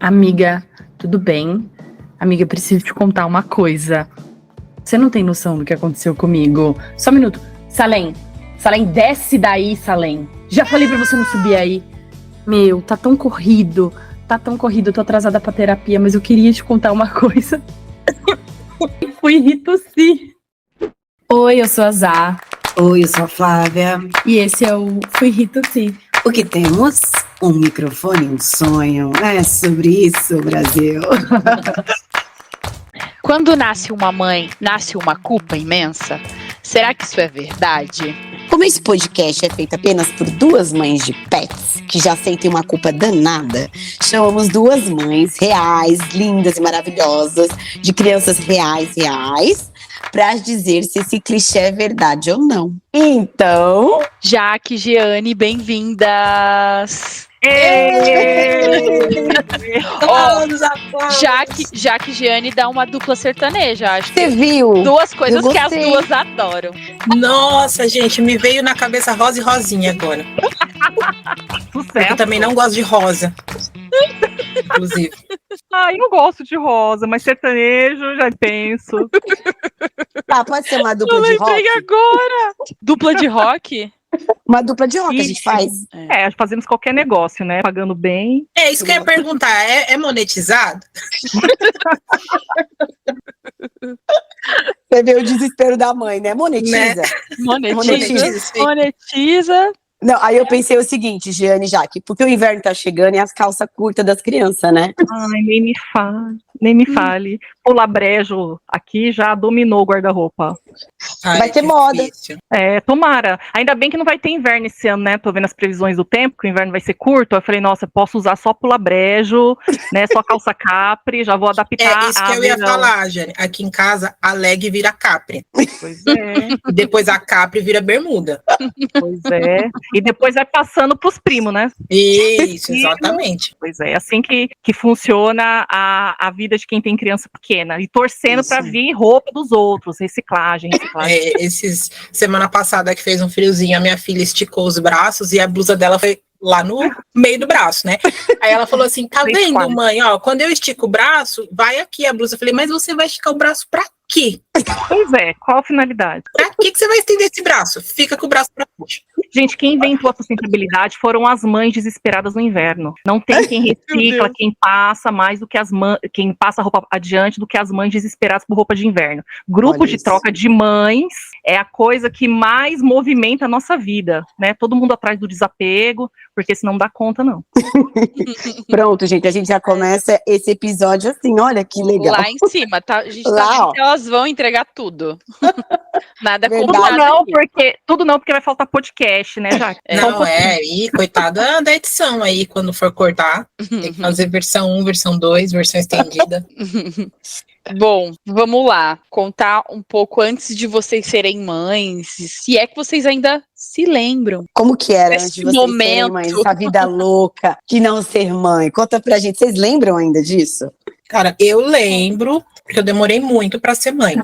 Amiga, tudo bem? Amiga, preciso te contar uma coisa. Você não tem noção do que aconteceu comigo. Só um minuto. Salem, desce daí, Salem. Já falei pra você não subir aí. Meu, tá tão corrido. Eu tô atrasada pra terapia, mas eu queria te contar uma coisa. Fui rir tossir. Oi, eu sou a Zá. Oi, eu sou a Flávia. E esse é o Fui rir tossir. O que temos? Um microfone, um sonho. É sobre isso, Brasil. Quando nasce uma mãe, nasce uma culpa imensa? Será que isso é verdade? Como esse podcast é feito apenas por duas mães de pets, que já sentem uma culpa danada, chamamos duas mães reais, lindas e maravilhosas, de crianças reais, para dizer se esse clichê é verdade ou não. Então... Jaque, Jeane, bem-vindas! Jaque e Jeane dá uma dupla sertaneja, acho que. Você viu? Duas coisas que as duas adoram. Nossa, gente, me veio na cabeça Rosa e Rosinha agora. Eu também não gosto de rosa. Inclusive. Eu não gosto de rosa, mas sertanejo, já penso. Pode ser uma dupla de rock? Eu lembrei agora! Dupla de rock? Uma dupla de rock a gente faz. Fazemos qualquer negócio, né? Pagando bem. É isso que eu ia perguntar. É monetizado? Você vê o desespero da mãe, né? Monetiza. Né? Monetiza. Não, aí eu pensei o seguinte, Jeane e Jaque, porque o inverno tá chegando e as calças curtas das crianças, né? Ai, nem me fale. Pular brejo aqui já dominou o guarda-roupa. Vai ter moda. Difícil. Tomara. Ainda bem que não vai ter inverno esse ano, né? Tô vendo as previsões do tempo, que o inverno vai ser curto. Eu falei, nossa, posso usar só pular brejo, né? Só calça capri, já vou adaptar. É isso que eu ia falar, Jane. Aqui em casa, a leg vira capri. Pois é. E depois a capri vira bermuda. Pois é. E depois vai passando pros primos, né? Isso, exatamente. Pois é, assim que funciona a vida de quem tem criança pequena. E torcendo para vir roupa dos outros, reciclagem. Semana passada que fez um friozinho, a minha filha esticou os braços e a blusa dela foi lá no meio do braço, né? Aí ela falou assim, tá vendo, mãe? Ó, quando eu estico o braço, vai aqui a blusa. Eu falei, mas você vai esticar o braço pra quê? Pois é, qual a finalidade? Pra que você vai estender esse braço? Fica com o braço pra baixo. Gente, quem inventou a sustentabilidade foram as mães desesperadas no inverno. Não tem quem recicla, quem passa mais do que quem passa a roupa adiante do que as mães desesperadas por roupa de inverno. Grupo de troca de mães é a coisa que mais movimenta a nossa vida, né? Todo mundo atrás do desapego, porque senão não dá conta, não. Pronto, gente, a gente já começa esse episódio assim, olha que legal. Lá em cima, tá? A gente Lá, tá vendo que elas vão entregar tudo. Nada com nada. Tudo não, porque vai faltar podcast, né, Jaque? E coitada da edição aí, quando for cortar, tem que fazer versão 1, versão 2, versão estendida. Bom, vamos lá, contar um pouco antes de vocês serem mães, se é que vocês ainda se lembram. Como que era antes Esse de vocês serem mães, essa vida louca de não ser mãe? Conta pra gente, vocês lembram ainda disso? Cara, eu lembro, porque eu demorei muito pra ser mãe.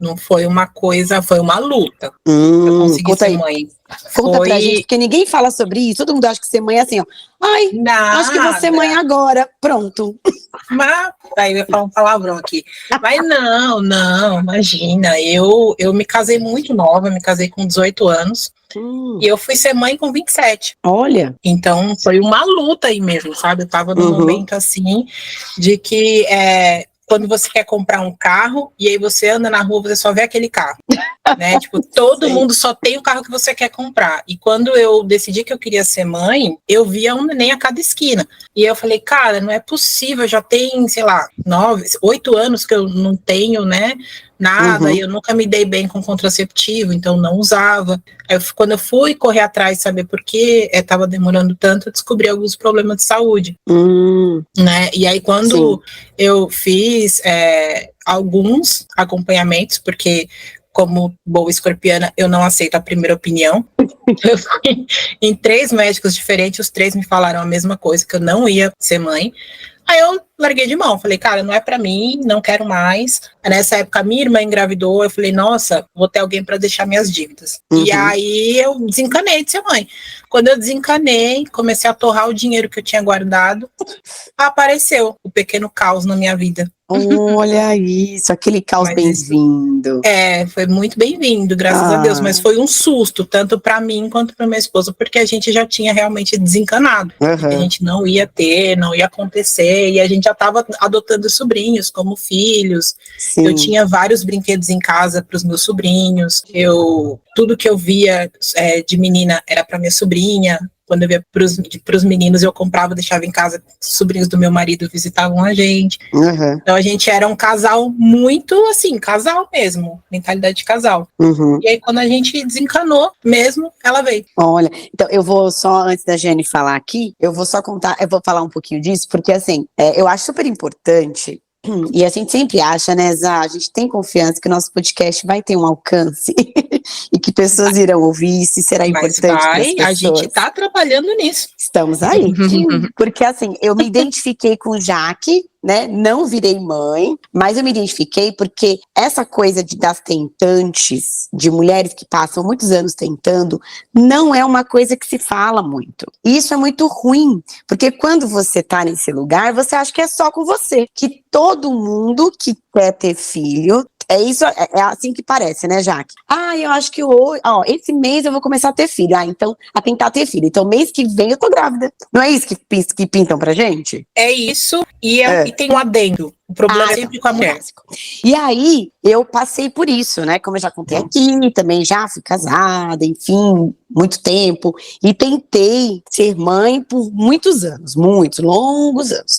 Não foi uma coisa, foi uma luta. Eu consegui ser mãe. Conta pra gente, porque ninguém fala sobre isso, todo mundo acha que ser mãe é assim, ó. Ai, nada. Acho que vou ser mãe agora, pronto. Mas, aí eu ia falar um palavrão aqui. Mas não, imagina, eu me casei muito nova, me casei com 18 anos. E eu fui ser mãe com 27. Olha. Então foi uma luta aí mesmo, sabe? Eu tava num momento assim, de que quando você quer comprar um carro, e aí você anda na rua, você só vê aquele carro, né? Tipo, todo mundo só tem o carro que você quer comprar. E quando eu decidi que eu queria ser mãe, eu via um neném a cada esquina. E eu falei, cara, não é possível, já tem, sei lá, 8 anos que eu não tenho, né? Nada, e eu nunca me dei bem com contraceptivo, então não usava. Aí, quando eu fui correr atrás, saber por que estava demorando tanto, eu descobri alguns problemas de saúde, né? E aí quando eu fiz alguns acompanhamentos, porque como boa escorpiana, eu não aceito a primeira opinião. Eu fui em 3 médicos diferentes, os 3 me falaram a mesma coisa, que eu não ia ser mãe. Aí eu larguei de mão, falei, cara, não é pra mim, não quero mais. Nessa época, minha irmã engravidou, eu falei, nossa, vou ter alguém pra deixar minhas dívidas. E aí eu desencanei de ser mãe. Quando eu desencanei, comecei a torrar o dinheiro que eu tinha guardado, apareceu o pequeno caos na minha vida. Olha isso, aquele caos bem-vindo. Foi muito bem-vindo, graças a Deus, mas foi um susto, tanto para mim quanto para minha esposa, porque a gente já tinha realmente desencanado, a gente não ia ter, não ia acontecer, e a gente já estava adotando sobrinhos como filhos. Sim. Eu tinha vários brinquedos em casa para os meus sobrinhos, tudo que eu via de menina era para minha sobrinha. Quando eu ia para os meninos, eu comprava, deixava em casa, sobrinhos do meu marido visitavam a gente. Então a gente era um casal muito assim, casal mesmo, mentalidade de casal. E aí quando a gente desencanou mesmo, ela veio. Olha, então eu vou só, antes da Jenny falar aqui, eu vou falar um pouquinho disso, porque assim, eu acho super importante. E a gente sempre acha, né, Zá, a gente tem confiança que o nosso podcast vai ter um alcance e que pessoas irão ouvir isso e será importante para as pessoas. A gente está trabalhando nisso. Estamos aí. Porque assim, eu me identifiquei com o Jaque, né, não virei mãe, mas eu me identifiquei porque essa coisa das tentantes, de mulheres que passam muitos anos tentando, não é uma coisa que se fala muito. E isso é muito ruim, porque quando você tá nesse lugar, você acha que é só com você, que todo mundo que quer ter filho, é assim que parece, né, Jaque? Eu acho que esse mês eu vou começar a ter filho. Então, a tentar ter filho. Então, mês que vem eu tô grávida. Não é isso que pintam pra gente? É isso, e tem um adendo. O problema é sempre com a mulher. E aí, eu passei por isso, né? Como eu já contei aqui, também já fui casada, enfim, muito tempo. E tentei ser mãe por muitos anos, muitos, longos anos.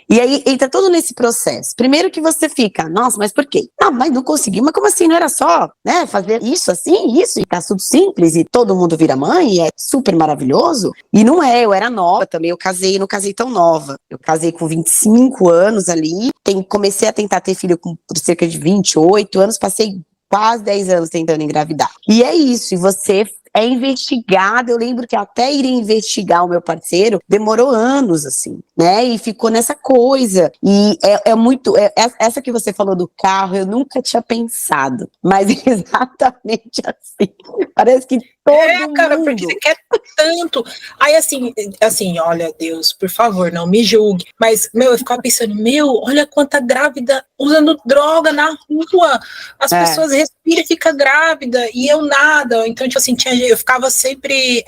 E aí, entra todo nesse processo. Primeiro que você fica, nossa, mas por quê? Não, mas não consegui. Mas como assim? Não era só, né, fazer isso assim, isso, e tá tudo simples, e todo mundo vira mãe, e é super maravilhoso? E não é, eu era nova também, não casei tão nova. Eu casei com 25 anos ali, comecei a tentar ter filho por cerca de 28 anos, passei quase 10 anos tentando engravidar. E é isso, e você é investigado. Eu lembro que até ir investigar o meu parceiro demorou anos, assim, né? E ficou nessa coisa. E essa que você falou do carro, eu nunca tinha pensado, mas exatamente assim. Parece que todo cara, mundo... porque você quer tanto. Aí assim, olha, Deus, por favor, não me julgue. Mas, eu ficava pensando, olha quanta grávida usando droga na rua. As pessoas respiram e ficam grávidas, e eu nada. Então, tipo assim, eu ficava sempre...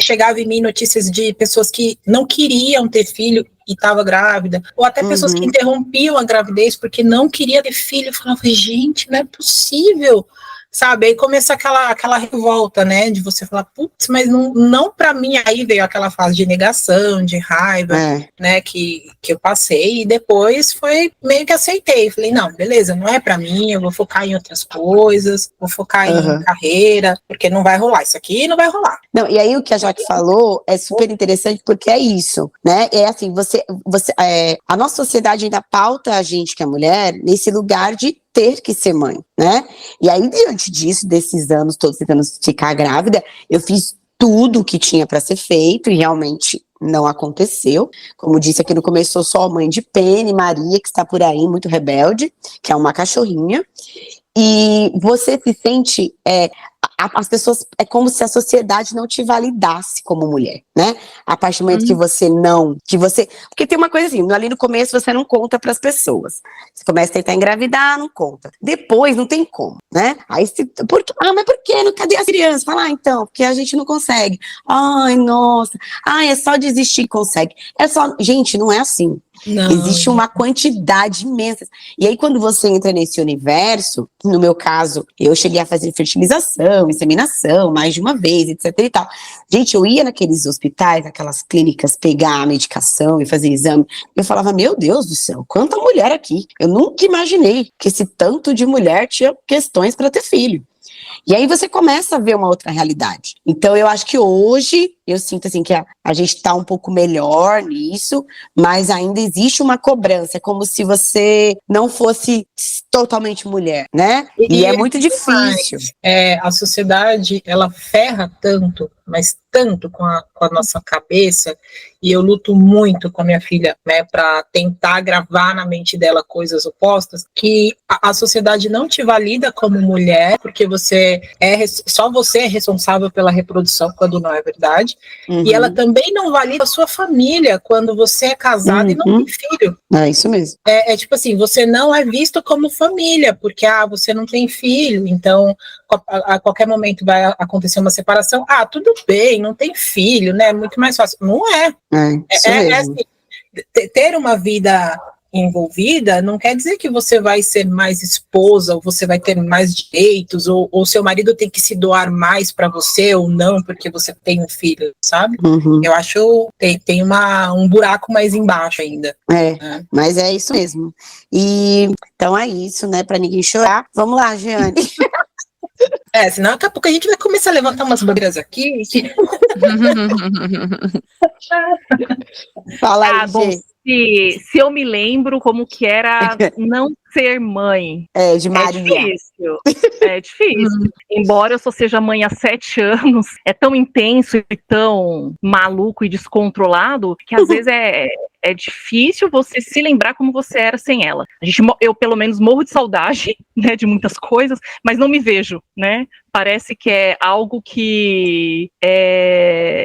chegava em mim notícias de pessoas que não queriam ter filho e estava grávida, ou até pessoas que interrompiam a gravidez porque não queria ter filho. Eu falava, gente, não é possível, sabe? Aí começa aquela revolta, né, de você falar, putz, mas não pra mim. Aí veio aquela fase de negação, de raiva, né, que eu passei, e depois foi meio que aceitei, falei, não, beleza, não é pra mim, eu vou focar em outras coisas, vou focar em carreira, porque não vai rolar, isso aqui não vai rolar. Não, e aí o que a Jaque falou é super interessante, porque é isso, né, é assim, a nossa sociedade ainda pauta a gente, que é mulher, nesse lugar de ter que ser mãe, né? E aí, diante disso, desses anos todos tentando ficar grávida, eu fiz tudo o que tinha para ser feito e realmente não aconteceu. Como disse aqui no começo, sou só mãe de Penny, Maria, que está por aí, muito rebelde, que é uma cachorrinha. E você se sente... as pessoas, é como se a sociedade não te validasse como mulher, né? A partir do momento que você porque tem uma coisa assim, ali no começo você não conta pras pessoas, você começa a tentar engravidar, não conta, depois não tem como, né? Aí mas por quê? Cadê as crianças? Fala, então, porque a gente não consegue. Ai, nossa, é só desistir que consegue. Gente, não é assim. Não. Existe uma quantidade imensa. E aí, quando você entra nesse universo, no meu caso, eu cheguei a fazer fertilização, inseminação, mais de uma vez, etc e tal. Gente, eu ia naqueles hospitais, naquelas clínicas, pegar a medicação e fazer exame. Eu falava, meu Deus do céu, quanta mulher aqui. Eu nunca imaginei que esse tanto de mulher tinha questões para ter filho. E aí você começa a ver uma outra realidade. Então eu acho que hoje, eu sinto assim que a gente está um pouco melhor nisso, mas ainda existe uma cobrança, é como se você não fosse totalmente mulher, né? E é muito difícil. A sociedade, ela ferra tanto, mas tanto com a nossa cabeça, e eu luto muito com a minha filha, né, para tentar gravar na mente dela coisas opostas, que a sociedade não te valida como mulher, porque só você é responsável pela reprodução, quando não é verdade, e ela também não valida a sua família quando você é casado e não tem filho. É isso mesmo. É tipo assim, você não é visto como família, porque você não tem filho, então a qualquer momento vai acontecer uma separação. Tudo bem, não tem filho, né? É muito mais fácil. Não é. Isso mesmo. Assim, ter uma vida envolvida não quer dizer que você vai ser mais esposa, ou você vai ter mais direitos, ou seu marido tem que se doar mais para você ou não, porque você tem um filho, sabe? Eu acho que tem um buraco mais embaixo ainda. Mas é isso mesmo. E então é isso, né? Para ninguém chorar. Vamos lá, Jeane. Senão daqui a pouco a gente vai começar a levantar umas bandeiras aqui. Fala aí, bom, se eu me lembro como que era não ser mãe. De Maria. É difícil. Embora eu só seja mãe há 7 anos, é tão intenso e tão maluco e descontrolado que às vezes é difícil você se lembrar como você era sem ela. Eu, pelo menos, morro de saudade, né, de muitas coisas, mas não me vejo, né? Parece que é algo que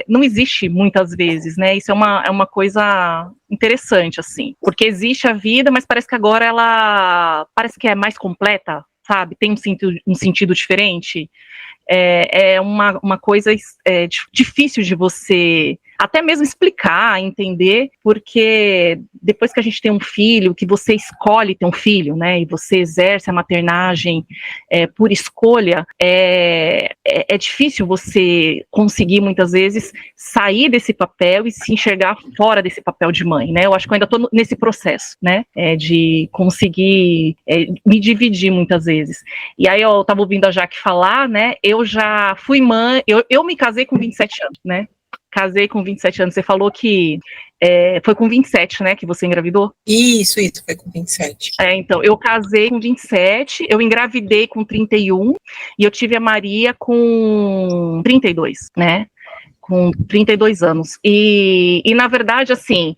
não existe muitas vezes, né? Isso é uma coisa interessante, assim. Porque existe a vida, mas parece que agora ela parece que é mais completa, sabe? Tem um sentido diferente. É uma coisa difícil de você até mesmo explicar, entender, porque depois que a gente tem um filho, que você escolhe ter um filho, né, e você exerce a maternagem por escolha, é difícil você conseguir, muitas vezes, sair desse papel e se enxergar fora desse papel de mãe, né, eu acho que eu ainda estou nesse processo, né, de conseguir me dividir muitas vezes. E aí eu estava ouvindo a Jaque falar, né, eu já fui mãe, eu me casei com 27 anos, né, casei com 27 anos, você falou que foi com 27, né, que você engravidou? Isso, foi com 27. Então, eu casei com 27, eu engravidei com 31, e eu tive a Maria com 32, né, com 32 anos, e na verdade, assim,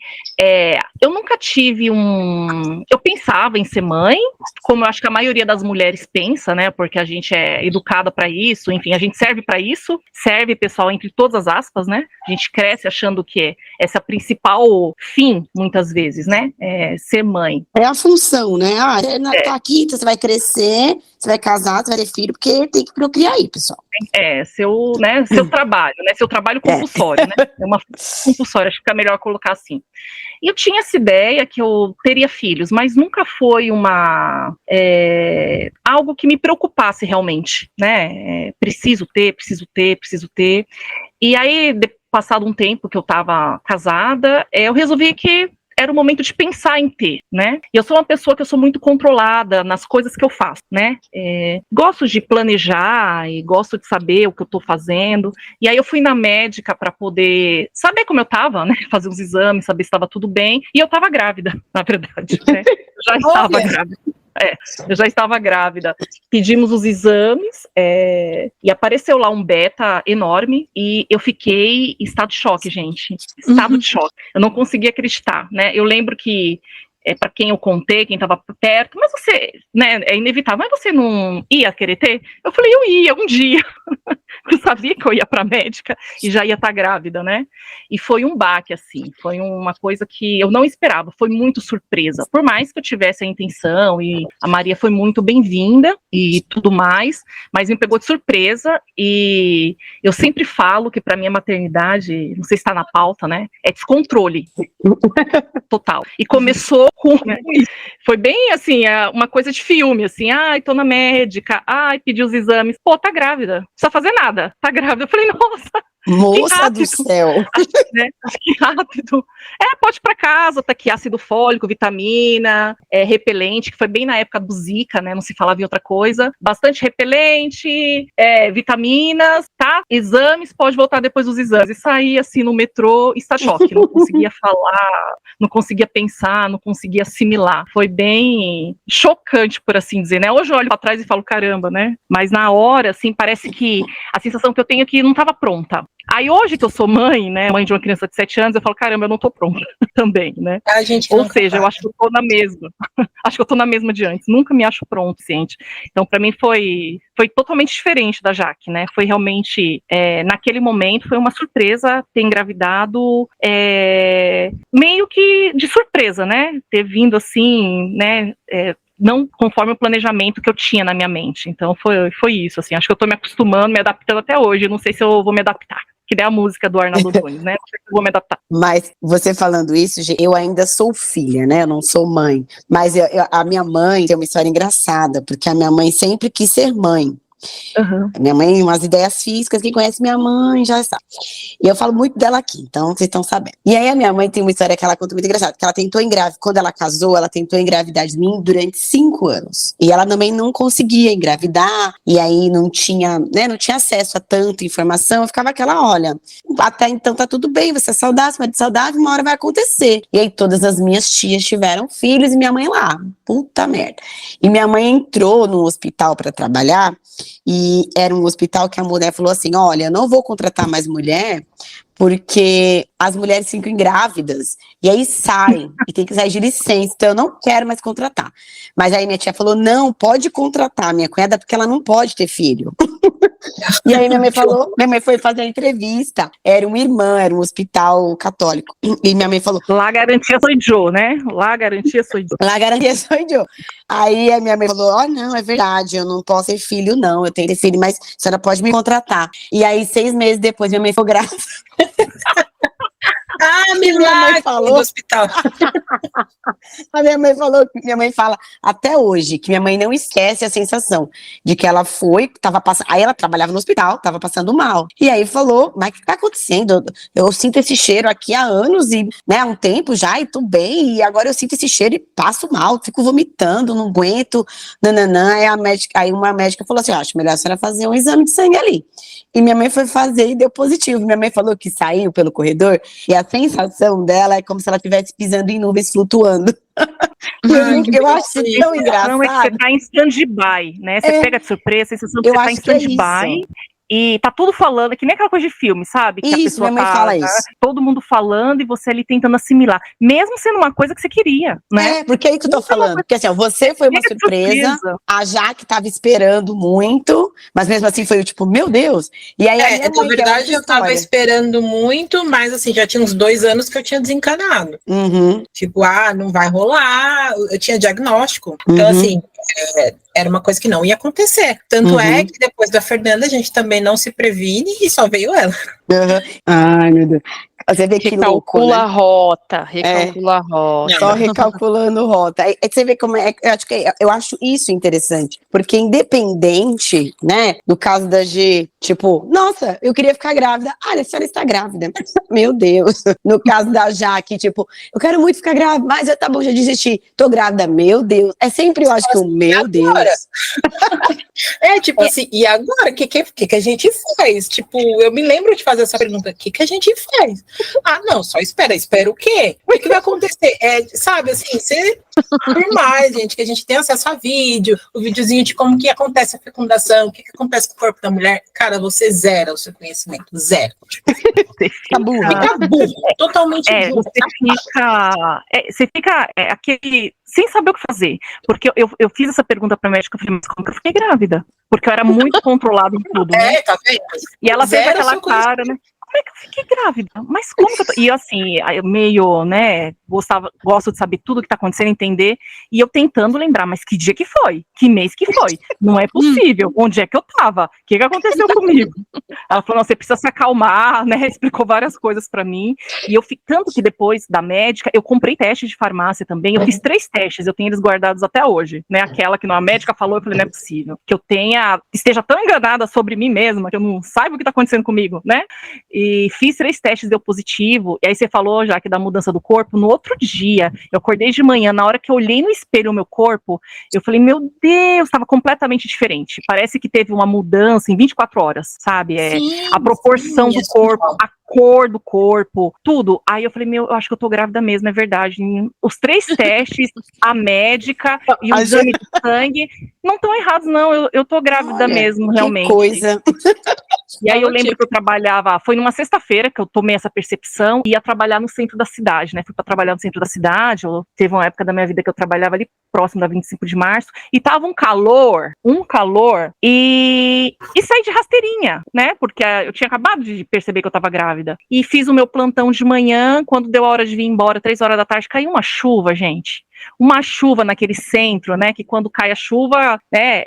eu nunca tive eu pensava em ser mãe, como eu acho que a maioria das mulheres pensa, né, porque a gente é educada para isso, enfim, a gente serve para isso, serve, pessoal, entre todas as aspas, né, a gente cresce achando que essa é a principal fim, muitas vezes, né, ser mãe. É a função, né, você tá aqui, então você vai crescer, você vai casar, você vai ter filho, porque tem que procriar aí, pessoal. Seu trabalho, né, seu trabalho compulsório, né, é uma compulsória, acho que fica melhor colocar assim. E eu tinha essa ideia que eu teria filhos, mas nunca foi algo que me preocupasse realmente, né, preciso ter. E aí, passado um tempo que eu estava casada, eu resolvi que era o momento de pensar em ter, né? E eu sou uma pessoa que eu sou muito controlada nas coisas que eu faço, né? Gosto de planejar e gosto de saber o que eu tô fazendo. E aí eu fui na médica para poder saber como eu tava, né? Fazer uns exames, saber se estava tudo bem. E eu estava grávida, na verdade, né? Eu já estava grávida. Eu já estava grávida. Pedimos os exames e apareceu lá um beta enorme e eu fiquei em estado de choque, gente. Estado de choque. Eu não conseguia acreditar, né? Eu lembro que para quem eu contei, quem estava perto, mas você, né, é inevitável, mas você não ia querer ter? Eu falei, eu ia um dia. Eu sabia que eu ia para a médica e já ia estar grávida, né? E foi um baque, assim, foi uma coisa que eu não esperava, foi muito surpresa. Por mais que eu tivesse a intenção e a Maria foi muito bem-vinda e tudo mais, mas me pegou de surpresa e eu sempre falo que para mim a maternidade, não sei se está na pauta, né? É descontrole total. E começou foi bem assim, uma coisa de filme, assim, tô na médica, pedi os exames, tá grávida, não precisa fazer nada, tá grávida. Eu falei, moça do céu. Que rápido. Pode ir pra casa, tá aqui ácido fólico, vitamina, repelente, que foi bem na época do Zika, né, não se falava em outra coisa, bastante repelente, vitaminas, tá, exames, pode voltar depois dos exames. E saí assim no metrô, está choque, não conseguia falar, não conseguia pensar, não conseguia assimilar. Foi bem chocante, por assim dizer, né? Hoje eu olho pra trás e falo, caramba, né? Mas na hora, assim, parece que a sensação que eu tenho é que não estava pronta. Aí hoje que eu sou mãe, né, mãe de uma criança de 7 anos, eu falo, caramba, eu não tô pronta também, né? A gente Ou seja, eu acho que eu tô na mesma. Acho que eu tô na mesma de antes. Nunca me acho pronto, gente. Então, pra mim foi totalmente diferente da Jaque, né? Foi realmente, naquele momento, foi uma surpresa ter engravidado, meio que de surpresa, né? Ter vindo assim, né? Não conforme o planejamento que eu tinha na minha mente. Então foi isso, assim, acho que eu tô me acostumando, me adaptando até hoje, não sei se eu vou me adaptar, que nem a música do Arnaldo Nunes, né, não sei se eu vou me adaptar. Mas você falando isso, eu ainda sou filha, né, eu não sou mãe, mas a minha mãe tem uma história engraçada, porque a minha mãe sempre quis ser mãe. Uhum. Minha mãe, umas ideias físicas, quem conhece minha mãe já sabe. E eu falo muito dela aqui, então vocês estão sabendo. E aí a minha mãe tem uma história que ela conta muito engraçada, que ela tentou engravidar, quando ela casou, ela tentou engravidar de mim durante 5 anos. E ela também não conseguia engravidar, e aí não tinha acesso a tanta informação, eu ficava aquela, olha, até então tá tudo bem, você é saudável, mas de saudável, uma hora vai acontecer. E aí todas as minhas tias tiveram filhos e minha mãe lá, puta merda. E minha mãe entrou no hospital para trabalhar, e era um hospital que a mulher falou assim, olha, eu não vou contratar mais mulher, porque as mulheres ficam grávidas, e aí saem, e tem que sair de licença, então eu não quero mais contratar. Mas aí minha tia falou, não, pode contratar minha cunhada, porque ela não pode ter filho. E aí minha mãe foi fazer a entrevista, era uma irmã, era um hospital católico, e minha mãe falou, lá garantia sou Joe, né, lá garantia sou Joe. lá garantia sou Joe. Aí a minha mãe falou, não, é verdade, eu não posso ter filho não, eu tenho que ter filho, mas a senhora pode me contratar. E aí 6 meses depois minha mãe foi grávida. Ah, milagre do hospital. A minha mãe falou, minha mãe fala até hoje que minha mãe não esquece a sensação de que ela foi, tava passando, aí ela trabalhava no hospital, tava passando mal. E aí falou, mas o que tá acontecendo? Eu sinto esse cheiro aqui há anos e, né, há um tempo já e tô bem, e agora eu sinto esse cheiro e passo mal, fico vomitando, não aguento, nananã. Aí uma médica falou assim, acho melhor a senhora fazer um exame de sangue ali. E minha mãe foi fazer e deu positivo. Minha mãe falou que saiu pelo corredor e a sensação dela é como se ela estivesse pisando em nuvens flutuando. Eu acho tão engraçado. Não, é que você tá em stand-by, né? Você pega de surpresa, a sensação que você tá em stand-by. E tá tudo falando, que nem aquela coisa de filme, sabe? Que isso, a pessoa minha mãe fala isso. Todo mundo falando e você ali tentando assimilar. Mesmo sendo uma coisa que você queria, né? Porque é aí que eu tô falando. Porque assim, ó, você foi uma surpresa, a Jaque tava esperando muito, mas mesmo assim foi tipo, meu Deus. E aí na verdade eu tava esperando muito, mas assim, já tinha uns 2 anos que eu tinha desencanado. Uhum. Tipo, não vai rolar, eu tinha diagnóstico. Então assim, era uma coisa que não ia acontecer. Tanto é que depois da Fernanda a gente também não se previne e só veio ela. Ai, meu Deus. Você vê que louco, né? Recalcula a rota. Só recalculando rota. Aí você vê como eu acho isso interessante, porque independente, né, do caso da G, tipo, nossa, eu queria ficar grávida. A senhora está grávida. Meu Deus. No caso da Jaque, tipo, eu quero muito ficar grávida, mas tá bom, já desisti. Tô grávida, meu Deus. É sempre, eu acho que meu Deus. Tipo assim, e agora? O que a gente faz? Tipo, eu me lembro de fazer essa pergunta, o que a gente faz? Não, só espera o quê? O que vai acontecer? Sabe, assim, por mais, gente, que a gente tem acesso a vídeo, o videozinho de como que acontece a fecundação, o que acontece com o corpo da mulher, cara, você zera o seu conhecimento, zero. Fica burro, totalmente burro. Você fica aquele, sem saber o que fazer, porque eu fiz essa pergunta pra médica, eu falei, mas como que eu fiquei grávida? Porque eu era muito controlada em tudo, né? Tá vendo? E ela fez aquela cara, né? Como é que eu fiquei grávida? Mas como que eu tô? E assim, eu meio, né, gosto de saber tudo o que tá acontecendo, entender, e eu tentando lembrar, mas que dia que foi? Que mês que foi? Não é possível. Onde é que eu tava? O que aconteceu comigo? Ela falou, não, você precisa se acalmar, né, explicou várias coisas pra mim, e eu fiquei, tanto que depois da médica, eu comprei testes de farmácia também, eu fiz 3 testes, eu tenho eles guardados até hoje, né, aquela que a médica falou, eu falei, não é possível, que eu esteja tão enganada sobre mim mesma, que eu não saiba o que tá acontecendo comigo, né, e fiz 3 testes, deu positivo, e aí você falou já que da mudança do corpo, no outro dia, eu acordei de manhã, na hora que eu olhei no espelho o meu corpo, eu falei, meu Deus, estava completamente diferente, parece que teve uma mudança em 24 horas, sabe, a proporção do corpo, a cor do corpo, tudo, aí eu falei, eu acho que eu tô grávida mesmo, é verdade, os 3 testes, a médica e o exame de sangue, não estão errados não, eu tô grávida mesmo, realmente. Que coisa. E aí eu Falou lembro tipo. que eu trabalhava, foi numa sexta-feira que eu tomei essa percepção, ia trabalhar no centro da cidade, né? Fui pra trabalhar no centro da cidade, teve uma época da minha vida que eu trabalhava ali próximo da 25 de março, e tava um calor, e saí de rasteirinha, né? Porque eu tinha acabado de perceber que eu tava grávida. E fiz o meu plantão de manhã, quando deu a hora de vir embora, 3 horas da tarde, caiu uma chuva, gente. Uma chuva naquele centro, né, que quando cai a chuva, né,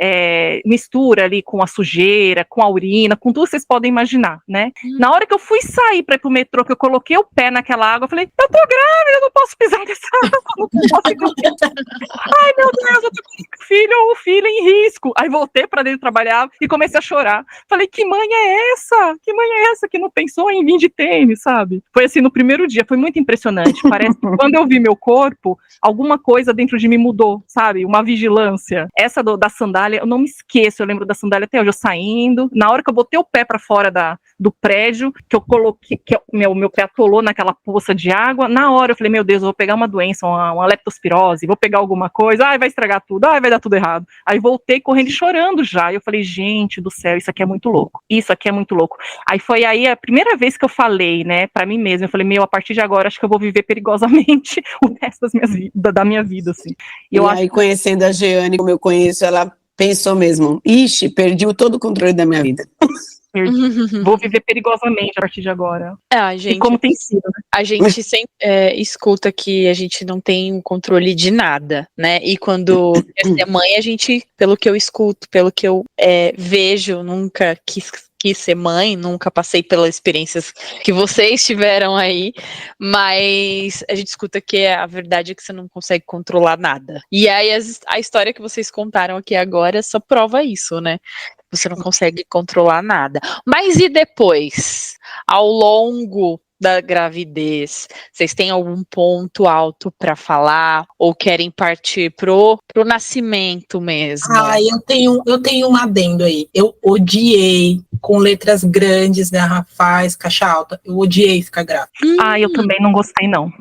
mistura ali com a sujeira, com a urina, com tudo que vocês podem imaginar, né. Na hora que eu fui sair para ir pro metrô, que eu coloquei o pé naquela água, eu falei, eu tô grávida, eu não posso pisar nessa água, não posso. Ai, meu Deus, eu tô com o filho em risco. Aí voltei para dentro trabalhar e comecei a chorar. Falei, que mãe é essa? Que mãe é essa que não pensou em vir de tênis, sabe? Foi assim, no primeiro dia, foi muito impressionante. Parece que quando eu vi meu corpo, alguma coisa dentro de mim mudou, sabe? Uma vigilância. Essa da sandália, eu não me esqueço, eu lembro da sandália até hoje, eu saindo. Na hora que eu botei o pé pra fora do prédio, que eu coloquei, que meu pé atolou naquela poça de água, na hora eu falei, meu Deus, eu vou pegar uma doença, uma leptospirose, vou pegar alguma coisa, ai, vai estragar tudo, ai, vai dar tudo errado. Aí voltei correndo e chorando já. E eu falei, gente do céu, isso aqui é muito louco. Isso aqui é muito louco. Aí foi aí a primeira vez que eu falei, né, pra mim mesma, eu falei, a partir de agora, acho que eu vou viver perigosamente o resto da minha vida, assim. E aí, conhecendo a Jeane, como eu conheço, ela pensou mesmo, ixi, perdi todo o controle da minha vida. Vou viver perigosamente a partir de agora. Gente, e como tem sido, né? A gente sempre escuta que a gente não tem um controle de nada, né? E quando quer ser mãe, a gente, pelo que eu escuto, pelo que eu vejo, nunca quis ser mãe, nunca passei pelas experiências que vocês tiveram aí, mas a gente escuta que a verdade é que você não consegue controlar nada. E aí a história que vocês contaram aqui agora só prova isso, né? Você não consegue controlar nada. Mas e depois? Ao longo da gravidez, vocês têm algum ponto alto para falar ou querem partir pro nascimento mesmo? Eu tenho um adendo aí. Eu odiei, com letras grandes, garrafais, caixa alta, eu odiei ficar grávida. Eu também não gostei, não.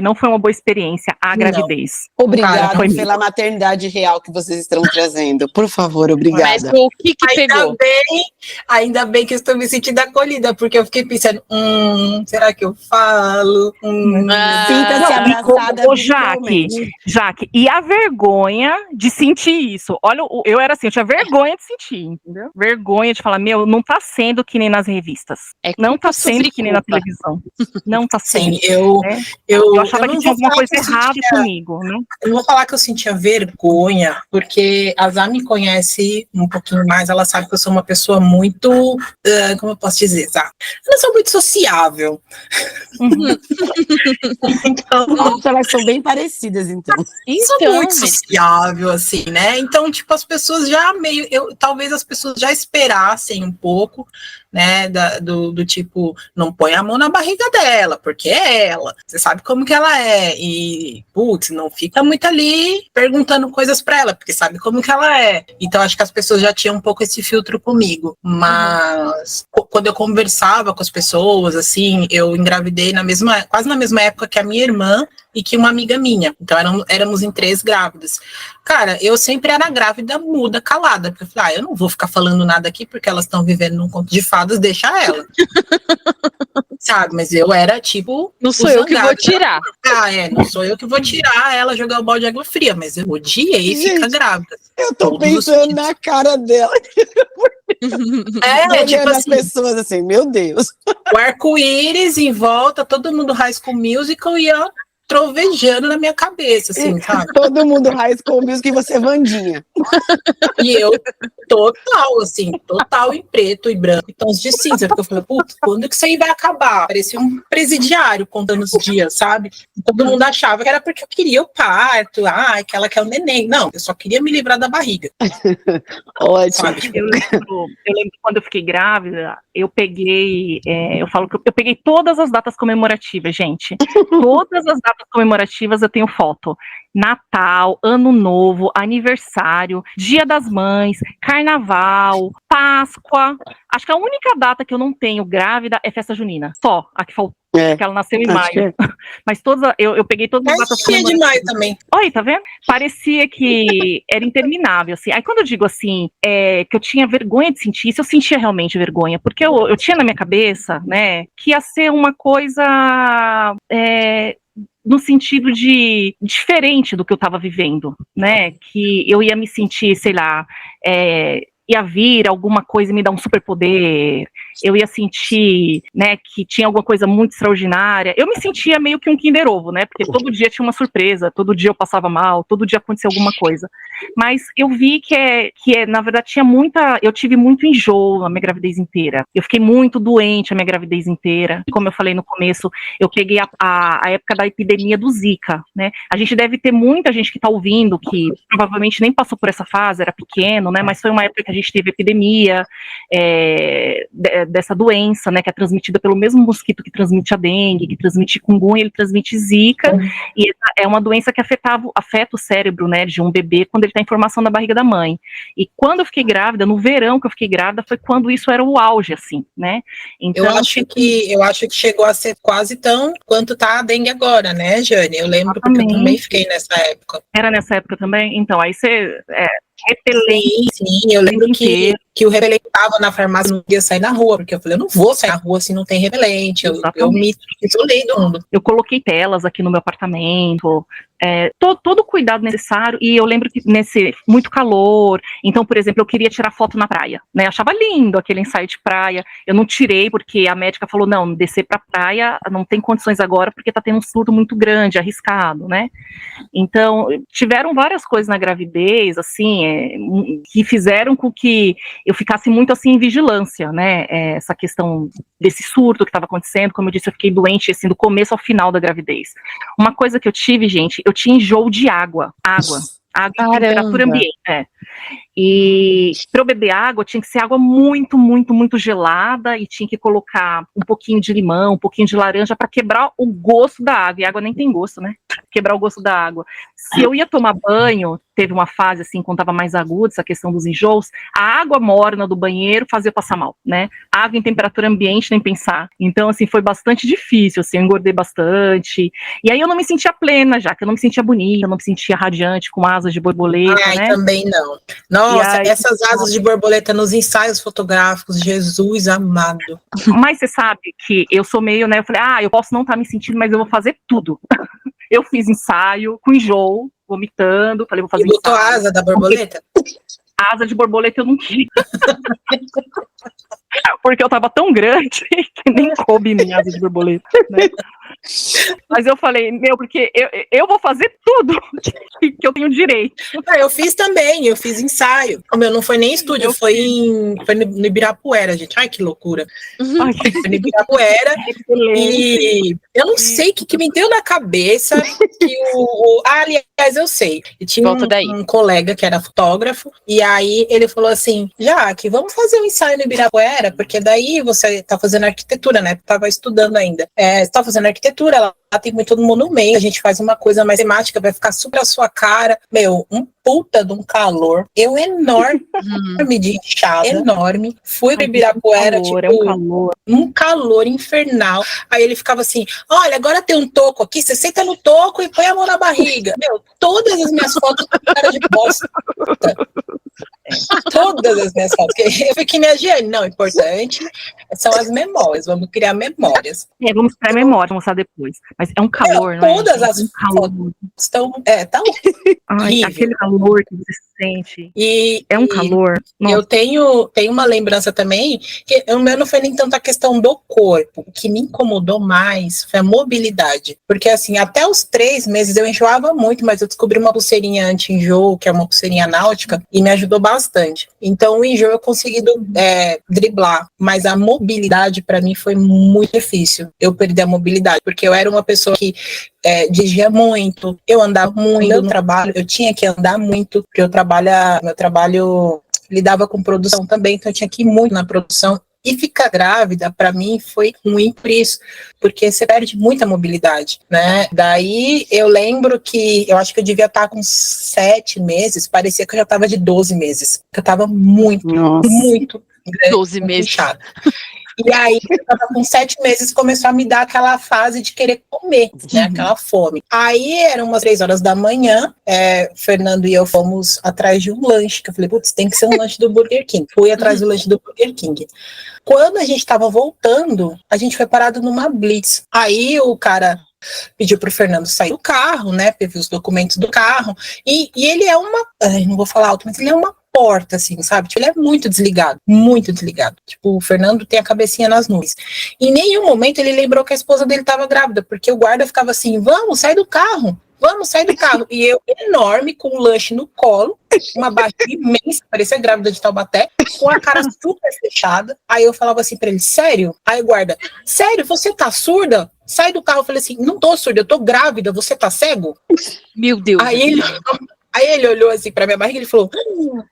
Não foi uma boa experiência a gravidez. Obrigada pela maternidade real que vocês estão trazendo. Por favor, obrigada. Mas o que pegou? Ainda bem que eu estou me sentindo acolhida, porque eu fiquei pensando, será que eu falo? Sinta-se abraçada. Jaque, e a vergonha de sentir isso? Olha, eu era assim, eu tinha vergonha de sentir, entendeu? Vergonha de falar, não tá sendo que nem nas revistas. Não tá sendo que nem na televisão. Não tá sendo. Sim, eu achava que tinha alguma coisa errada comigo, né? Eu não vou falar que eu sentia vergonha, porque a Zá me conhece um pouquinho mais, ela sabe que eu sou uma pessoa muito, como eu posso dizer, Zá? Eu não sou muito sociável. Então, elas são bem parecidas, então. Sou muito sociável, assim, né? Então, tipo, as pessoas já talvez as pessoas já esperassem um pouco, né, do tipo, não põe a mão na barriga dela, porque é ela, você sabe como que ela é, e, putz, não fica muito ali perguntando coisas pra ela, porque sabe como que ela é. Então, acho que as pessoas já tinham um pouco esse filtro comigo, mas quando eu conversava com as pessoas, assim, eu engravidei quase na mesma época que a minha irmã e que uma amiga minha, então éramos em 3 grávidas. Cara, eu sempre era grávida, muda, calada, porque eu falei, eu não vou ficar falando nada aqui, porque elas estão vivendo num conto de fadas, deixa ela. Sabe, mas eu era tipo... Não sou eu que vou tirar. Não sou eu que vou tirar ela, jogar o balde de água fria, mas eu odiei ficar grávida. Eu tô pensando na cara dela. Tipo as pessoas assim, meu Deus. O arco-íris em volta, todo mundo High School Musical e ó, trovejando na minha cabeça, assim, sabe? Todo mundo High School Musical e você Vandinha. E eu total em preto e branco, então tons de cinza, porque eu falei, putz, quando que isso aí vai acabar? Parecia um presidiário contando os dias, sabe? Todo mundo achava que era porque eu queria o parto, que ela quer o neném. Não, eu só queria me livrar da barriga. Ótimo. Eu lembro que quando eu fiquei grávida, eu peguei todas as datas comemorativas, gente. Todas as datas datas comemorativas eu tenho foto. Natal, Ano Novo, aniversário, Dia das Mães, Carnaval, Páscoa. Acho que a única data que eu não tenho grávida é festa junina. Só a que faltou. Porque ela nasceu em maio. Mas todas, eu peguei todas as datas tinha de maio também. Olha, tá vendo? Parecia que era interminável, assim. Aí quando eu digo assim, que eu tinha vergonha de sentir isso, eu sentia realmente vergonha, porque eu tinha na minha cabeça, né, que ia ser uma coisa no sentido de diferente do que eu estava vivendo, né, que eu ia me sentir, sei lá, ia vir alguma coisa e me dar um superpoder, eu ia sentir, né, que tinha alguma coisa muito extraordinária. Eu me sentia meio que um Kinder Ovo, né, porque todo dia tinha uma surpresa, todo dia eu passava mal, todo dia acontecia alguma coisa. Mas eu vi que na verdade, eu tive muito enjoo a minha gravidez inteira. Eu fiquei muito doente a minha gravidez inteira. Como eu falei no começo, eu peguei a época da epidemia do Zika, né. A gente deve ter muita gente que está ouvindo, que provavelmente nem passou por essa fase, era pequeno, né, mas foi uma época que a gente teve epidemia dessa doença, né, que é transmitida pelo mesmo mosquito que transmite a dengue, que transmite chikungunya, ele transmite Zika, e é uma doença que afeta o cérebro, né, de um bebê quando ele está em formação na barriga da mãe. E quando eu fiquei grávida, no verão que eu fiquei grávida, foi quando isso era o auge, assim, né. Então, eu acho que chegou a ser quase tão quanto tá a dengue agora, né, Jane? Eu lembro porque eu também fiquei nessa época. Era nessa época também? Então, aí você... repelente. Sim, eu lembro que o repelente estava na farmácia, não podia sair na rua, porque eu falei, eu não vou sair na rua se não tem repelente, eu me isolei do mundo. Eu coloquei telas aqui no meu apartamento, todo o cuidado necessário, e eu lembro que nesse muito calor, então, por exemplo, eu queria tirar foto na praia, né, eu achava lindo aquele ensaio de praia, eu não tirei porque a médica falou, não, descer pra praia não tem condições agora, porque tá tendo um surto muito grande, arriscado, né, então, tiveram várias coisas na gravidez, assim, que fizeram com que eu ficasse muito, assim, em vigilância, né, essa questão desse surto que estava acontecendo, como eu disse, eu fiquei doente, assim, do começo ao final da gravidez. Uma coisa que eu tive, gente, eu tinha enjoo de água em temperatura ambiente, e para eu beber água, tinha que ser água muito, muito, muito gelada, e tinha que colocar um pouquinho de limão, um pouquinho de laranja, para quebrar o gosto da água, e a água nem tem gosto, né, quebrar o gosto da água. Se eu ia tomar banho, teve uma fase, assim, quando estava mais aguda, essa questão dos enjoos, a água morna do banheiro fazia eu passar mal, né, água em temperatura ambiente, nem pensar. Então, assim, foi bastante difícil, assim, eu engordei bastante, e aí eu não me sentia plena já, que eu não me sentia bonita, eu não me sentia radiante, com asas de borboleta, né. Também não. Nossa, aí, essas asas de borboleta nos ensaios fotográficos, Jesus amado. Mas você sabe que eu sou meio, né, eu falei, eu posso não estar me sentindo, mas eu vou fazer tudo. Eu fiz ensaio com enjoo, vomitando, falei, vou fazer ensaio. E botou a asa da borboleta? Asa de borboleta eu não tinha. Porque eu tava tão grande que nem coube minha asa de borboleta, né? Mas eu falei, porque eu vou fazer tudo que eu tenho direito. Eu fiz também, eu fiz ensaio. O meu não foi nem estúdio, foi no Ibirapuera, gente. Ai, que loucura. Foi no Ibirapuera. E eu não sei o que me deu na cabeça que aliás, eu sei. E tinha um colega que era fotógrafo, e aí ele falou assim, Jaque, vamos fazer um ensaio no Ibirapuera, porque daí você tá fazendo arquitetura, né? Tava estudando ainda. Você tá fazendo arquitetura, lá tem muito monumento, a gente faz uma coisa mais temática, vai ficar super a sua cara. Um puta de um calor, eu enorme de inchada, enorme. Fui pro Ibirapuera, um calor infernal. Aí ele ficava assim, olha, agora tem um toco aqui, você senta no toco e põe a mão na barriga. Todas as minhas fotos com cara de bosta. Todas as minhas fotos. Eu fiquei me agiando. Não, importante são as memórias. Vamos criar memórias. Vamos criar memória, vamos mostrar depois. Mas é um calor, não é? Todas as fotos estão. Tá horrível. Aquele calor que você sente. É um calor. Eu tenho uma lembrança também, que o meu não foi nem tanto a questão do corpo. O que me incomodou mais foi a mobilidade. Porque, assim, até os 3 meses eu enjoava muito, mas eu descobri uma pulseirinha anti-enjoo, que é uma pulseirinha náutica, e me ajudou bastante. Então, o enjoo eu consegui driblar, mas a mobilidade para mim foi muito difícil. Eu perdi a mobilidade, porque eu era uma pessoa que dirigia muito, eu andava muito no trabalho, eu tinha que andar muito, porque meu trabalho lidava com produção também, então eu tinha que ir muito na produção. E ficar grávida, para mim, foi ruim por isso, porque você perde muita mobilidade, né? Daí eu lembro que eu acho que eu devia estar com 7 meses, parecia que eu já estava de 12 meses. Eu estava muito, muito grande, 12 meses. inchada. E aí, eu tava com 7 meses, começou a me dar aquela fase de querer comer, né? Aquela fome. Aí, eram umas 3 horas da manhã, Fernando e eu fomos atrás de um lanche, que eu falei, putz, tem que ser um lanche do Burger King. Fui atrás do lanche do Burger King. Quando a gente tava voltando, a gente foi parado numa blitz. Aí, o cara pediu pro Fernando sair do carro, né? Viu os documentos do carro. E ele é não vou falar alto, mas ele é uma porta, assim, sabe? Tipo, ele é muito desligado, muito desligado. Tipo, o Fernando tem a cabecinha nas nuvens. Em nenhum momento ele lembrou que a esposa dele estava grávida, porque o guarda ficava assim, vamos, sai do carro. Vamos, sai do carro. E eu, enorme, com o lanche no colo, uma barriga imensa, parecia grávida de Taubaté, com a cara super fechada. Aí eu falava assim pra ele, sério? Aí o guarda, sério, você tá surda? Sai do carro. Eu falei assim, não tô surda, eu tô grávida, você tá cego? Meu Deus. Aí ele olhou assim pra minha barriga e ele falou,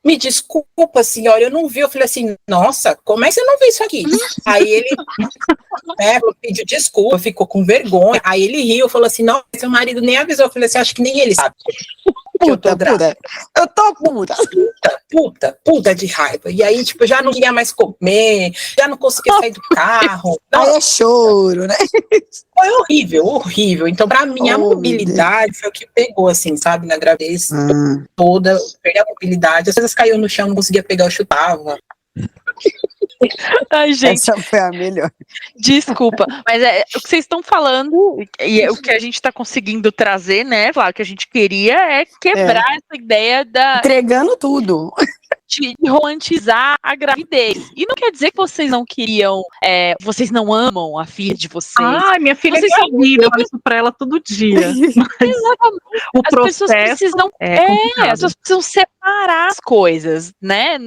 me desculpa, senhora, eu não vi. Eu falei assim, nossa, como é que você não viu isso aqui? Aí ele pediu desculpa, ficou com vergonha. Aí ele riu, falou assim, não, seu marido nem avisou. Eu falei assim, acho que nem ele sabe que eu tô grávida. Eu tô puta de raiva. E aí, tipo, já não queria mais comer, já não conseguia sair do carro. Aí é choro, né? Foi horrível, horrível. Então, pra mim, a mobilidade foi o que pegou, assim, sabe, na gravidez toda, perdi a mobilidade. Às vezes caiu no chão, não conseguia pegar, eu chutava. Ai, gente. Essa foi a melhor. Desculpa, mas o que vocês estão falando e o que a gente está conseguindo trazer, né? Claro que a gente queria quebrar essa ideia entregando tudo. De romantizar a gravidez. E não quer dizer que vocês não queriam, vocês não amam a filha de vocês. Ai, minha filha Vocês é minha vida, eu falo isso pra ela todo dia. Exatamente. O As processo pessoas precisam, complicado. as pessoas precisam separar as coisas, né?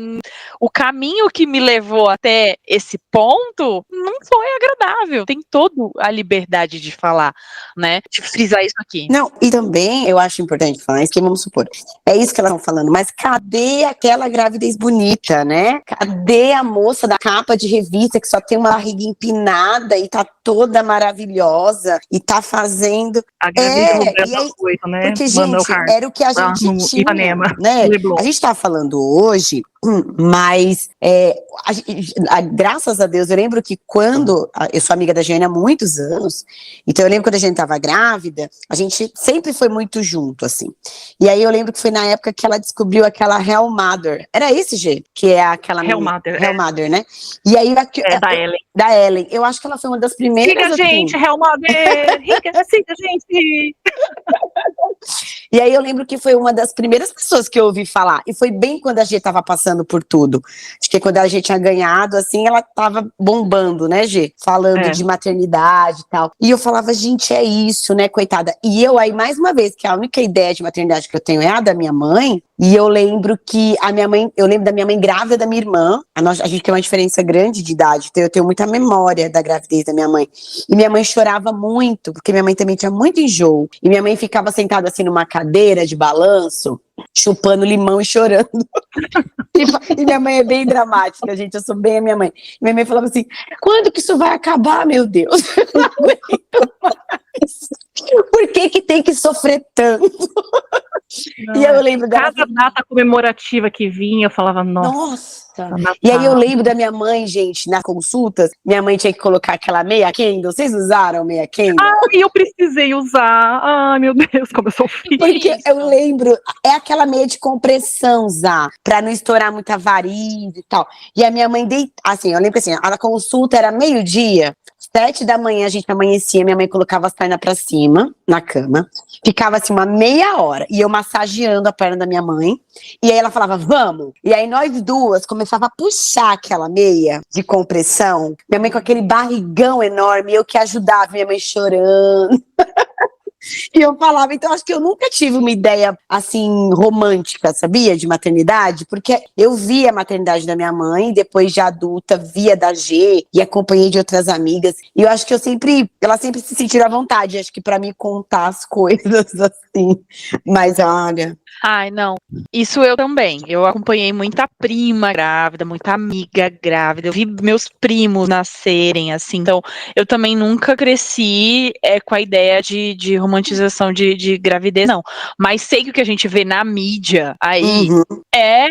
O caminho que me levou até esse ponto não foi agradável. Tem toda a liberdade de falar, né? De frisar isso aqui. Não, e também eu acho importante falar isso, que vamos supor, é isso que elas estão falando, mas cadê aquela gravidez bonita, né? Cadê a moça da capa de revista que só tem uma barriga empinada e tá toda maravilhosa e tá fazendo... A gravidez e aí, coisa, né? porque, gente, era o que a gente tinha, Ipanema, né? A gente tá falando hoje, mas graças a Deus, eu lembro que quando, eu sou amiga da Jane há muitos anos, então eu lembro quando a gente tava grávida, a gente sempre foi muito junto, assim. E aí eu lembro que foi na época que ela descobriu aquela Hell Mother. Era esse, G? Que é aquela... Hell Mother, né? E aí... da Ellen. Da Ellen. Eu acho que ela foi uma das primeiras... Siga a gente, Hell Mother! Siga a gente! E aí eu lembro que foi uma das primeiras pessoas que eu ouvi falar. E foi bem quando a G tava passando por tudo. Acho que quando a G tinha ganhado, assim, ela tava bombando, né, G? Falando de maternidade e tal. E eu falava, gente, é isso, né, coitada. E eu aí, mais uma vez, que a única ideia de maternidade que eu tenho é a da minha mãe. E eu lembro que eu lembro da minha mãe grávida da minha irmã. A gente tem uma diferença grande de idade, então eu tenho muita memória da gravidez da minha mãe. E minha mãe chorava muito, porque minha mãe também tinha muito enjoo. E minha mãe ficava sentada assim numa cadeira de balanço, chupando limão e chorando. E minha mãe é bem dramática, gente, eu sou bem a minha mãe. E minha mãe falava assim, quando que isso vai acabar, meu Deus? Eu não aguento mais. Por que tem que sofrer tanto? Não, e eu lembro cada data comemorativa que vinha, eu falava, nossa. E aí eu lembro da minha mãe, gente, nas consultas, minha mãe tinha que colocar aquela meia Kendall. Vocês usaram meia Kendall? Eu precisei usar. Ai, meu Deus, como eu sou filha. Porque eu lembro, é aquela meia de compressão, Zá, pra não estourar muita variz e tal. E a minha mãe, assim, eu lembro assim, a consulta era meio-dia, 7 da manhã a gente amanhecia, minha mãe colocava as pernas pra cima, na cama, ficava assim uma meia hora, e eu massageando a perna da minha mãe, e aí ela falava, vamos, e aí nós duas começava a puxar aquela meia de compressão, minha mãe com aquele barrigão enorme, eu que ajudava, minha mãe chorando. E eu falava, então acho que eu nunca tive uma ideia assim romântica, sabia, de maternidade, porque eu via a maternidade da minha mãe, depois de adulta, via da G e acompanhei de outras amigas, e eu acho que ela sempre se sentiu à vontade, acho que pra mim contar as coisas assim, mas olha, Ai, não. Isso eu também. Eu acompanhei muita prima grávida, muita amiga grávida. Eu vi meus primos nascerem, assim. Então, eu também nunca cresci com a ideia de romantização de gravidez, não. Mas sei que o que a gente vê na mídia aí é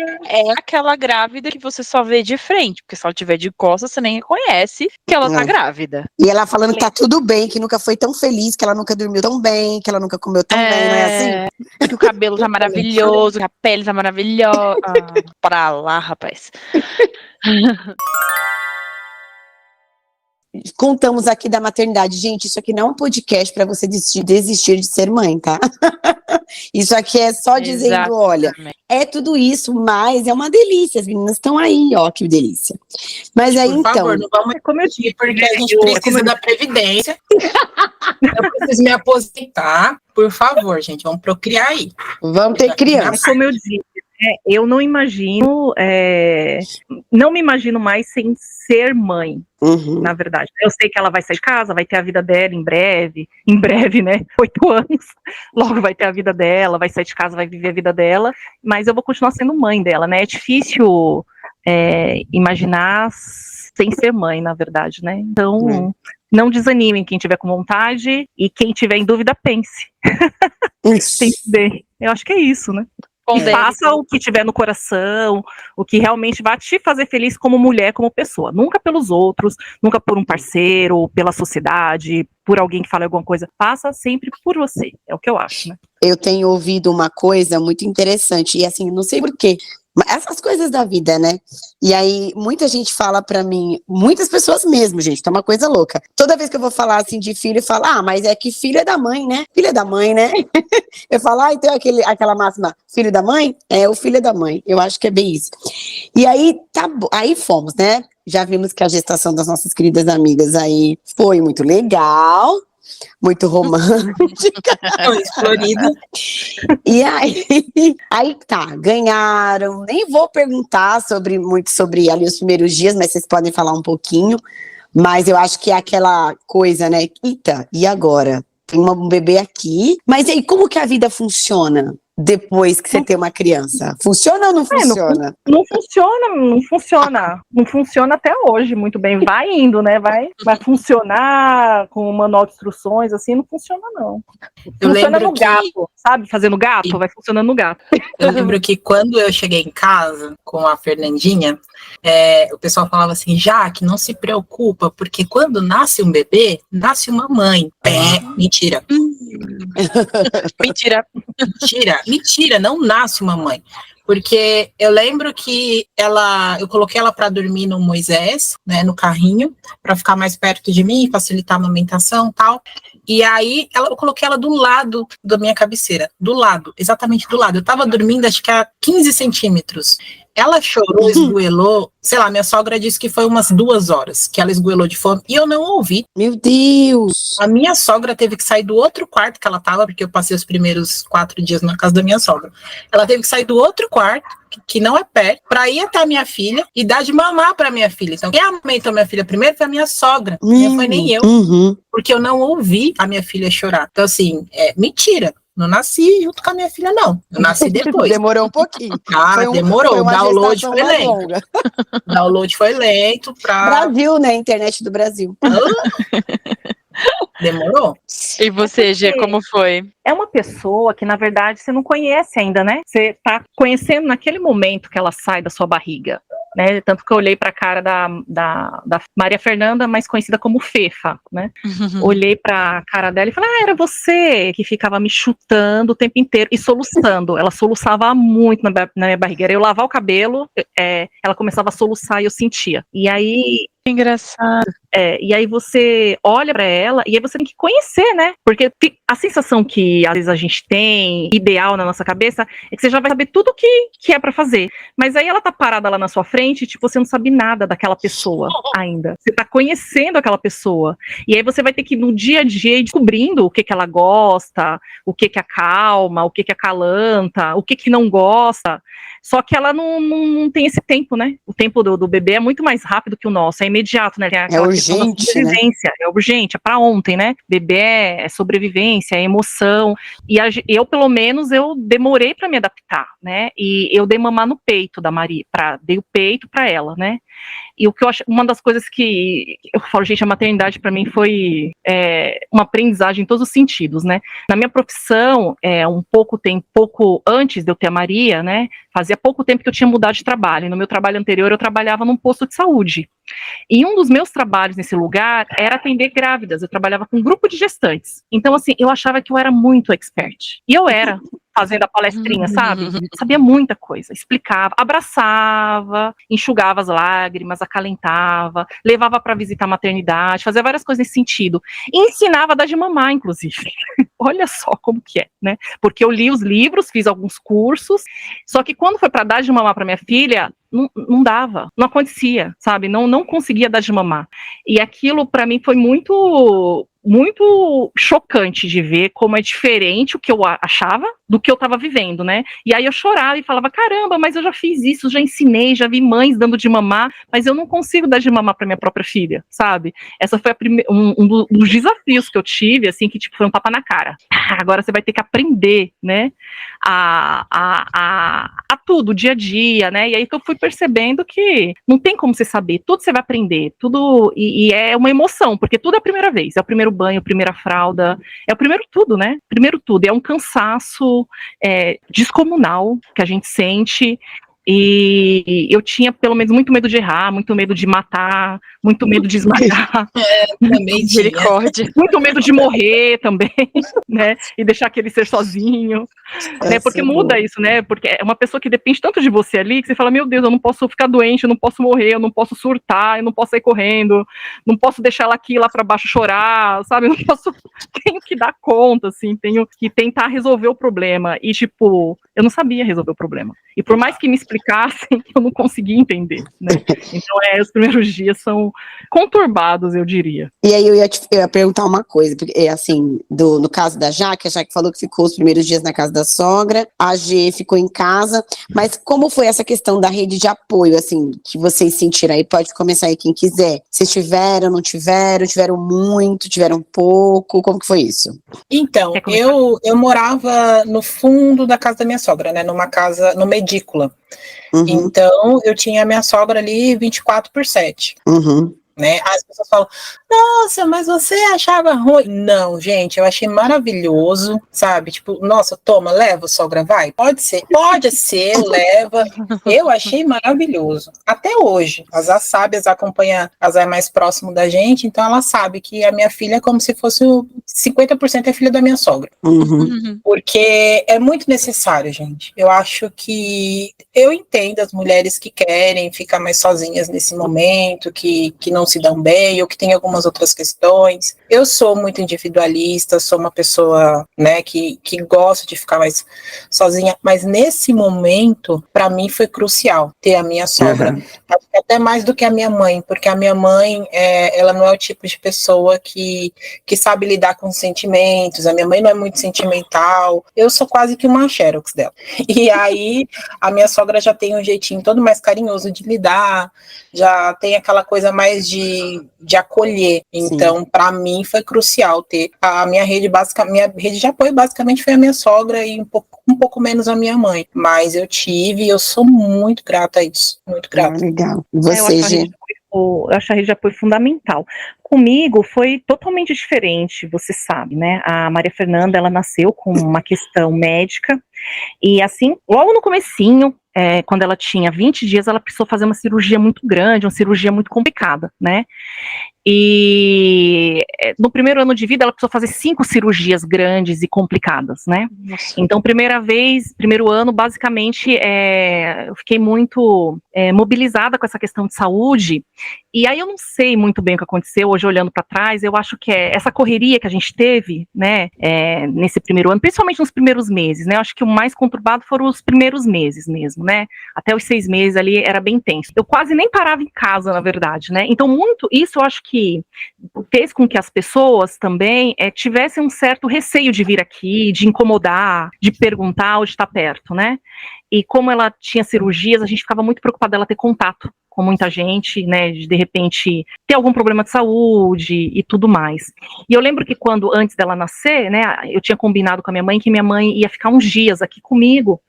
aquela grávida que você só vê de frente. Porque se ela tiver de costas, você nem reconhece que ela tá grávida. E ela falando que tá tudo bem, que nunca foi tão feliz, que ela nunca dormiu tão bem, que ela nunca comeu tão bem, não é assim? Que o cabelo tá maravilhoso, que a pele tá maravilhosa. Pra lá, rapaz. Contamos aqui da maternidade. Gente, isso aqui não é um podcast para você desistir de ser mãe, tá? Isso aqui é só dizendo, olha, é tudo isso, mas é uma delícia. As meninas estão aí, ó, que delícia. Mas aí, Por favor, não vamos como eu disse, porque a gente precisa da previdência. Eu preciso me aposentar. Por favor, gente, vamos procriar aí. Vamos ter criança. Como eu disse, eu não imagino, não me imagino mais sem ser mãe, na verdade. Eu sei que ela vai sair de casa, vai ter a vida dela em breve, né, 8 anos, logo vai ter a vida dela, vai sair de casa, vai viver a vida dela, mas eu vou continuar sendo mãe dela, né, é difícil imaginar sem ser mãe, na verdade, né, então não desanimem quem tiver com vontade, e quem tiver em dúvida, pense. Pense bem. Eu acho que é isso, né? Faça o que tiver no coração, o que realmente vai te fazer feliz como mulher, como pessoa. Nunca pelos outros, nunca por um parceiro, pela sociedade, por alguém que fale alguma coisa. Faça sempre por você, é o que eu acho, né? Eu tenho ouvido uma coisa muito interessante, e assim, não sei porquê, mas essas coisas da vida, né? E aí, muita gente fala pra mim, muitas pessoas mesmo, gente, tá uma coisa louca. Toda vez que eu vou falar assim de filho, eu falo, mas é que filho é da mãe, né? Filho é da mãe, né? Eu falo, então aquela máxima, filho da mãe? É, o filho é da mãe. Eu acho que é bem isso. E aí, aí fomos, né? Já vimos que a gestação das nossas queridas amigas aí foi muito legal, muito romântica. Florida. E aí tá, ganharam. Nem vou perguntar muito sobre ali os primeiros dias, mas vocês podem falar um pouquinho. Mas eu acho que é aquela coisa, né? Eita, e agora? Tem um bebê aqui. Mas e aí, como que a vida funciona depois que você tem uma criança? Funciona ou não funciona? Não funciona. Não funciona até hoje muito bem. Vai indo, né? Vai funcionar com um manual de instruções, assim, não funciona, não. Funciona no gato, sabe? Fazendo gato, vai funcionando no gato. Eu lembro que quando eu cheguei em casa com a Fernandinha, o pessoal falava assim, Jaque, não se preocupa, porque quando nasce um bebê, nasce uma mãe. Mentira. Mentira, não nasce uma mãe. Porque eu lembro que eu coloquei ela para dormir no Moisés, né, no carrinho, para ficar mais perto de mim, facilitar a amamentação e tal. E aí eu coloquei ela do lado da minha cabeceira, exatamente do lado. Eu estava dormindo, acho que a 15 centímetros. Ela chorou, esgoelou, sei lá, minha sogra disse que foi umas 2 horas que ela esgoelou de fome, e eu não ouvi. Meu Deus! A minha sogra teve que sair do outro quarto que ela estava, porque eu passei os primeiros 4 dias na casa da minha sogra. Ela teve que sair do outro quarto, que não é perto, para ir até a minha filha e dar de mamar para minha filha. Então, quem amamentou minha filha primeiro foi a minha sogra, não foi nem eu, porque eu não ouvi a minha filha chorar. Então, assim, mentira. Não nasci junto com a minha filha, não. Eu nasci depois. Demorou um pouquinho. Demorou. O download foi lento. O download foi lento pra... Brasil, né? Internet do Brasil. Demorou. E você, Gê, como foi? É uma pessoa que, na verdade, você não conhece ainda, né? Você tá conhecendo naquele momento que ela sai da sua barriga. Né, tanto que eu olhei para a cara da Maria Fernanda, mais conhecida como Fefa, né? Olhei para a cara dela e falei, era você que ficava me chutando o tempo inteiro e soluçando. Ela soluçava muito na minha barriga. Era eu lavar o cabelo, ela começava a soluçar e eu sentia. E aí... Engraçado. E aí você olha pra ela e aí você tem que conhecer, né? Porque a sensação que às vezes a gente tem, ideal na nossa cabeça, é que você já vai saber tudo que é pra fazer. Mas aí ela tá parada lá na sua frente e tipo, você não sabe nada daquela pessoa ainda. Você tá conhecendo aquela pessoa. E aí você vai ter que no dia a dia ir descobrindo o que ela gosta, o que acalma, o que acalanta, o que não gosta. Só que ela não tem esse tempo, né? O tempo do bebê é muito mais rápido que o nosso, é imediato, né? Tem aquela questão da urgente, né? sobrevivência, é urgente, é pra ontem, né? Bebê é sobrevivência, é emoção. E eu, pelo menos, eu demorei pra me adaptar, né? E eu dei mamar no peito da Maria, dei o peito pra ela, né? E o que eu acho, uma das coisas que eu falo, gente, a maternidade para mim foi uma aprendizagem em todos os sentidos, né? Na minha profissão, pouco antes de eu ter a Maria, né? Fazia pouco tempo que eu tinha mudado de trabalho. E no meu trabalho anterior, eu trabalhava num posto de saúde. E um dos meus trabalhos nesse lugar era atender grávidas. Eu trabalhava com um grupo de gestantes. Então, assim, eu achava que eu era muito expert. E eu era. Fazendo a palestrinha, sabe? Sabia muita coisa, explicava, abraçava, enxugava as lágrimas, acalentava, levava para visitar a maternidade, fazia várias coisas nesse sentido. E ensinava a dar de mamar, inclusive. Olha só como que é, né? Porque eu li os livros, fiz alguns cursos, só que quando foi para dar de mamar para minha filha, não dava, não acontecia, sabe? Não conseguia dar de mamar. E aquilo para mim foi muito chocante de ver como é diferente o que eu achava do que eu estava vivendo, né? E aí eu chorava e falava, caramba, mas eu já fiz isso, já ensinei, já vi mães dando de mamar, mas eu não consigo dar de mamar para minha própria filha, sabe? Essa foi um dos desafios que eu tive, assim, que tipo, foi um tapa na cara. Agora você vai ter que aprender, né? A tudo, dia a dia, né? E aí que eu fui percebendo que não tem como você saber, tudo você vai aprender, tudo, e é uma emoção, porque tudo é a primeira vez, é o primeiro banho, a primeira fralda, é o primeiro tudo, né? Primeiro tudo, é um cansaço descomunal que a gente sente. E eu tinha, pelo menos, muito medo de errar, muito medo de matar, muito medo de esmagar. Também Misericórdia. Muito medo de morrer também, né? E deixar aquele ser sozinho, né? Porque muda isso, né? Porque é uma pessoa que depende tanto de você ali, que você fala, meu Deus, eu não posso ficar doente, eu não posso morrer, eu não posso surtar, eu não posso sair correndo, não posso deixar ela aqui lá pra baixo chorar, sabe? Eu não posso, tenho que dar conta, assim, tenho que tentar resolver o problema. E, tipo, eu não sabia resolver o problema. E por mais que me explicassem, eu não conseguia entender, né? Então, os primeiros dias são conturbados, eu diria. E aí eu ia perguntar uma coisa, porque assim, no caso da Jaque, a Jaque falou que ficou os primeiros dias na casa da sogra, a G ficou em casa, mas como foi essa questão da rede de apoio, assim, que vocês sentiram aí? Pode começar aí quem quiser. Vocês tiveram, não tiveram, tiveram muito, tiveram pouco, como que foi isso? Então, eu morava no fundo da casa da minha sogra, né, numa casa, numa edícula. Então, eu tinha a minha sogra ali 24/7. Né? As pessoas falam, nossa, mas você achava ruim? Não, gente, eu achei maravilhoso, sabe? Tipo, nossa, toma, leva, sogra, vai. Pode ser, leva. Eu achei maravilhoso. Até hoje, a Zá sabe, a Zá acompanha, a Zá é mais próximo da gente, então ela sabe que a minha filha é como se fosse 50% é filha da minha sogra. Porque é muito necessário, gente. Eu acho que eu entendo as mulheres que querem ficar mais sozinhas nesse momento, que não se dão bem, ou que tem algumas outras questões. Eu sou muito individualista, sou uma pessoa, né, que gosta de ficar mais sozinha, mas nesse momento, para mim, foi crucial ter a minha sogra. Até mais do que a minha mãe, porque a minha mãe, ela não é o tipo de pessoa que sabe lidar com sentimentos, a minha mãe não é muito sentimental, eu sou quase que uma xerox dela. E aí, a minha sogra já tem um jeitinho todo mais carinhoso de lidar, já tem aquela coisa mais de acolher. Então, para mim, foi crucial ter a minha rede básica, minha rede de apoio basicamente foi a minha sogra e um pouco menos a minha mãe. Mas eu tive e eu sou muito grata a isso. Muito grata. Legal. E você, eu acho a rede de apoio fundamental. Comigo foi totalmente diferente, você sabe, né? A Maria Fernanda, ela nasceu com uma questão médica e assim, logo no comecinho, quando ela tinha 20 dias, ela precisou fazer uma cirurgia muito grande, uma cirurgia muito complicada, né? E no primeiro ano de vida, ela precisou fazer 5 cirurgias grandes e complicadas, né? Nossa. Então, primeiro ano, basicamente, eu fiquei muito mobilizada com essa questão de saúde, e aí eu não sei muito bem o que aconteceu, hoje olhando para trás, eu acho que essa correria que a gente teve, né, nesse primeiro ano, principalmente nos primeiros meses, né, eu acho que o mais conturbado foram os primeiros meses mesmo, né, até os 6 meses ali era bem tenso. Eu quase nem parava em casa, na verdade, né, então muito, isso eu acho que fez com que as pessoas também tivessem um certo receio de vir aqui, de incomodar, de perguntar ou de estar perto, né? e como ela tinha cirurgias, a gente ficava muito preocupada dela ter contato com muita gente, né, de repente ter algum problema de saúde e tudo mais. E eu lembro que quando, antes dela nascer, né, eu tinha combinado com a minha mãe que minha mãe ia ficar uns dias aqui comigo,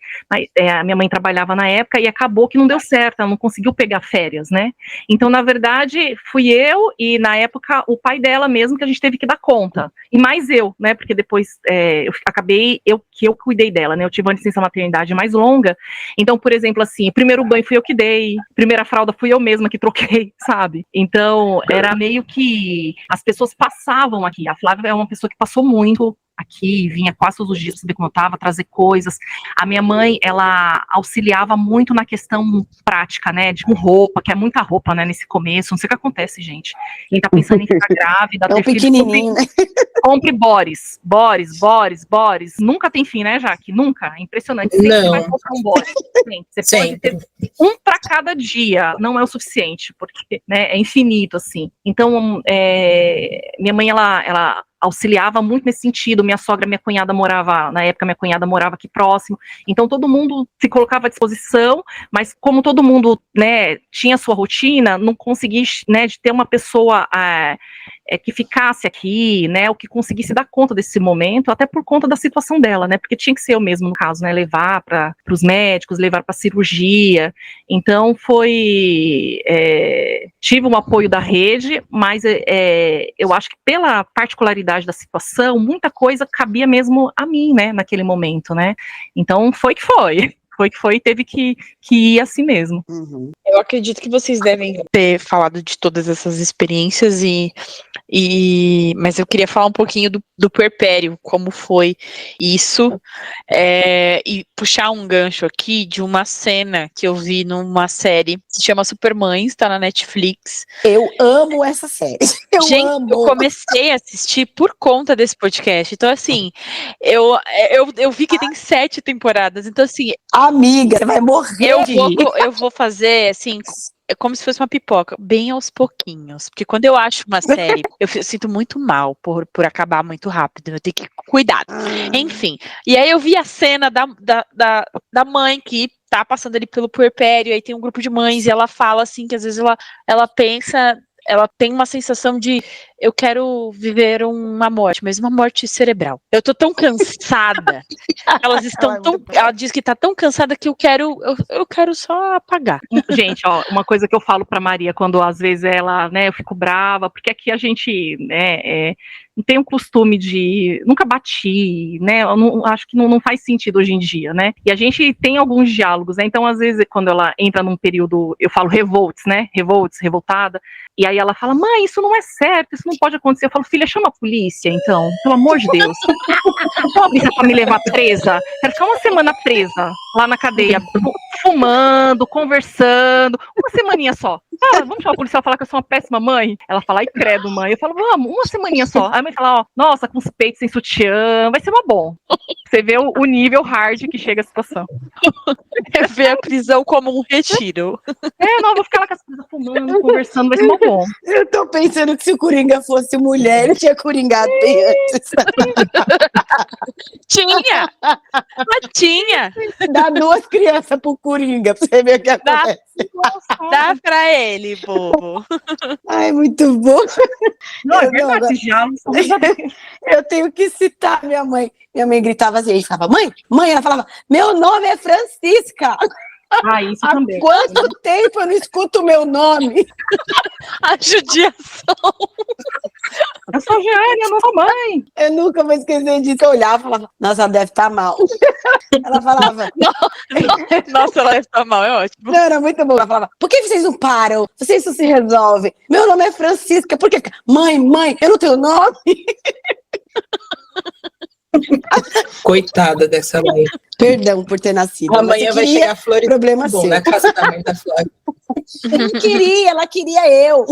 a minha mãe trabalhava na época e acabou que não deu certo, ela não conseguiu pegar férias, né, então na verdade fui eu e na época o pai dela mesmo que a gente teve que dar conta, e mais eu, né, porque depois eu cuidei dela, né, eu tive uma licença maternidade mais longa, então por exemplo assim, o primeiro banho fui eu que dei, primeira fralda fui eu mesma que troquei, sabe? Então, era meio que as pessoas passavam aqui. A Flávia é uma pessoa que passou muito aqui, vinha quase todos os dias pra saber como eu tava, trazer coisas. A minha mãe, ela auxiliava muito na questão prática, né, de roupa, que é muita roupa, né, nesse começo. Não sei o que acontece, gente. Quem tá pensando em ficar grávida, É um pequenininho, né? Compre Boris. Nunca tem fim, né, Jaque? Nunca. É impressionante. Sempre Não. vai comprar um Boris. Você pode ter um para cada dia. Não é o suficiente, porque, né, é infinito, assim. Então, minha mãe, ela auxiliava muito nesse sentido. Minha sogra, minha cunhada morava aqui próximo. Então, todo mundo se colocava à disposição, mas como todo mundo, né, tinha sua rotina, não conseguia, né, de ter uma pessoa que ficasse aqui, né, ou que conseguisse dar conta desse momento, até por conta da situação dela, né, porque tinha que ser eu mesmo, no caso, né, levar para os médicos, levar para cirurgia. Então, tive um apoio da rede, mas eu acho que pela particularidade da situação, muita coisa cabia mesmo a mim, né, naquele momento, né, então foi que foi, teve que ir assim mesmo. Uhum. Eu acredito que vocês devem ter falado de todas essas experiências, mas eu queria falar um pouquinho do puerpério, como foi isso, e puxar um gancho aqui de uma cena que eu vi numa série que se chama Supermães, tá na Netflix. Eu amo essa série. Gente, eu comecei a assistir por conta desse podcast. Então, assim, eu vi que tem 7 temporadas. Então, assim, amiga, você vai morrer. eu vou fazer, assim, é como se fosse uma pipoca, bem aos pouquinhos. Porque quando eu acho uma série, eu sinto muito mal por acabar muito rápido. Eu tenho que cuidar. Enfim. E aí eu vi a cena da mãe que tá passando ali pelo puerpério, aí tem um grupo de mães e ela fala assim, que às vezes ela pensa, ela tem uma sensação de eu quero viver uma morte, mas uma morte cerebral. Eu tô tão cansada. Elas estão ela diz que tá tão cansada que eu quero só apagar. Gente, ó, uma coisa que eu falo pra Maria quando às vezes ela, né, eu fico brava, porque aqui a gente, né, não tem o costume de, nunca bati, né, eu acho que não faz sentido hoje em dia, né, e a gente tem alguns diálogos, né, então às vezes quando ela entra num período, eu falo revolts, né, revoltada, e aí ela fala, mãe, isso não é certo, isso não pode acontecer. Eu falo, filha, chama a polícia, então, pelo amor de Deus. Não pode ser pra me levar presa. Quero ficar uma semana presa lá na cadeia, fumando, conversando, uma semaninha só. Vamos chamar a policial falar que eu sou uma péssima mãe? Ela fala, ai credo, mãe. Eu falo, vamos, uma semaninha só. Aí a mãe fala, ó, nossa, com os peitos sem sutiã, vai ser uma bom. Você vê o nível hard que chega a situação. É ver a prisão como um retiro. Não, eu vou ficar lá com as coisas fumando, conversando, vai ser uma bom. Eu tô pensando que se o Coringa fosse mulher, ele tinha coringado bem antes. Tinha! Mas tinha! Dá 2 crianças pro Coringa pra você ver o que acontece. Dá pra ele, bobo. Ai, muito bom. Não, é verdade, esses diálogos são verdadeiros. Eu tenho que citar minha mãe. Minha mãe gritava assim, a gente falava, mãe, ela falava, meu nome é Francisca. Isso Há também. quanto tempo eu não escuto o meu nome? A judiação. Eu sou Jeane, eu não sou mãe. Eu nunca vou esquecer disso. Eu olhava e falava, nossa, ela deve estar mal. Ela falava... Nossa, ela deve estar mal, é ótimo. Não, era muito bom. Ela falava, por que vocês não param? Vocês não se resolvem. Meu nome é Francisca. Por que? Mãe, eu não tenho nome. Coitada dessa mãe. Perdão por ter nascido. Amanhã vai chegar a Flor e problema bom, seu. na casa da mãe da Flor. Eu não queria, ela queria eu.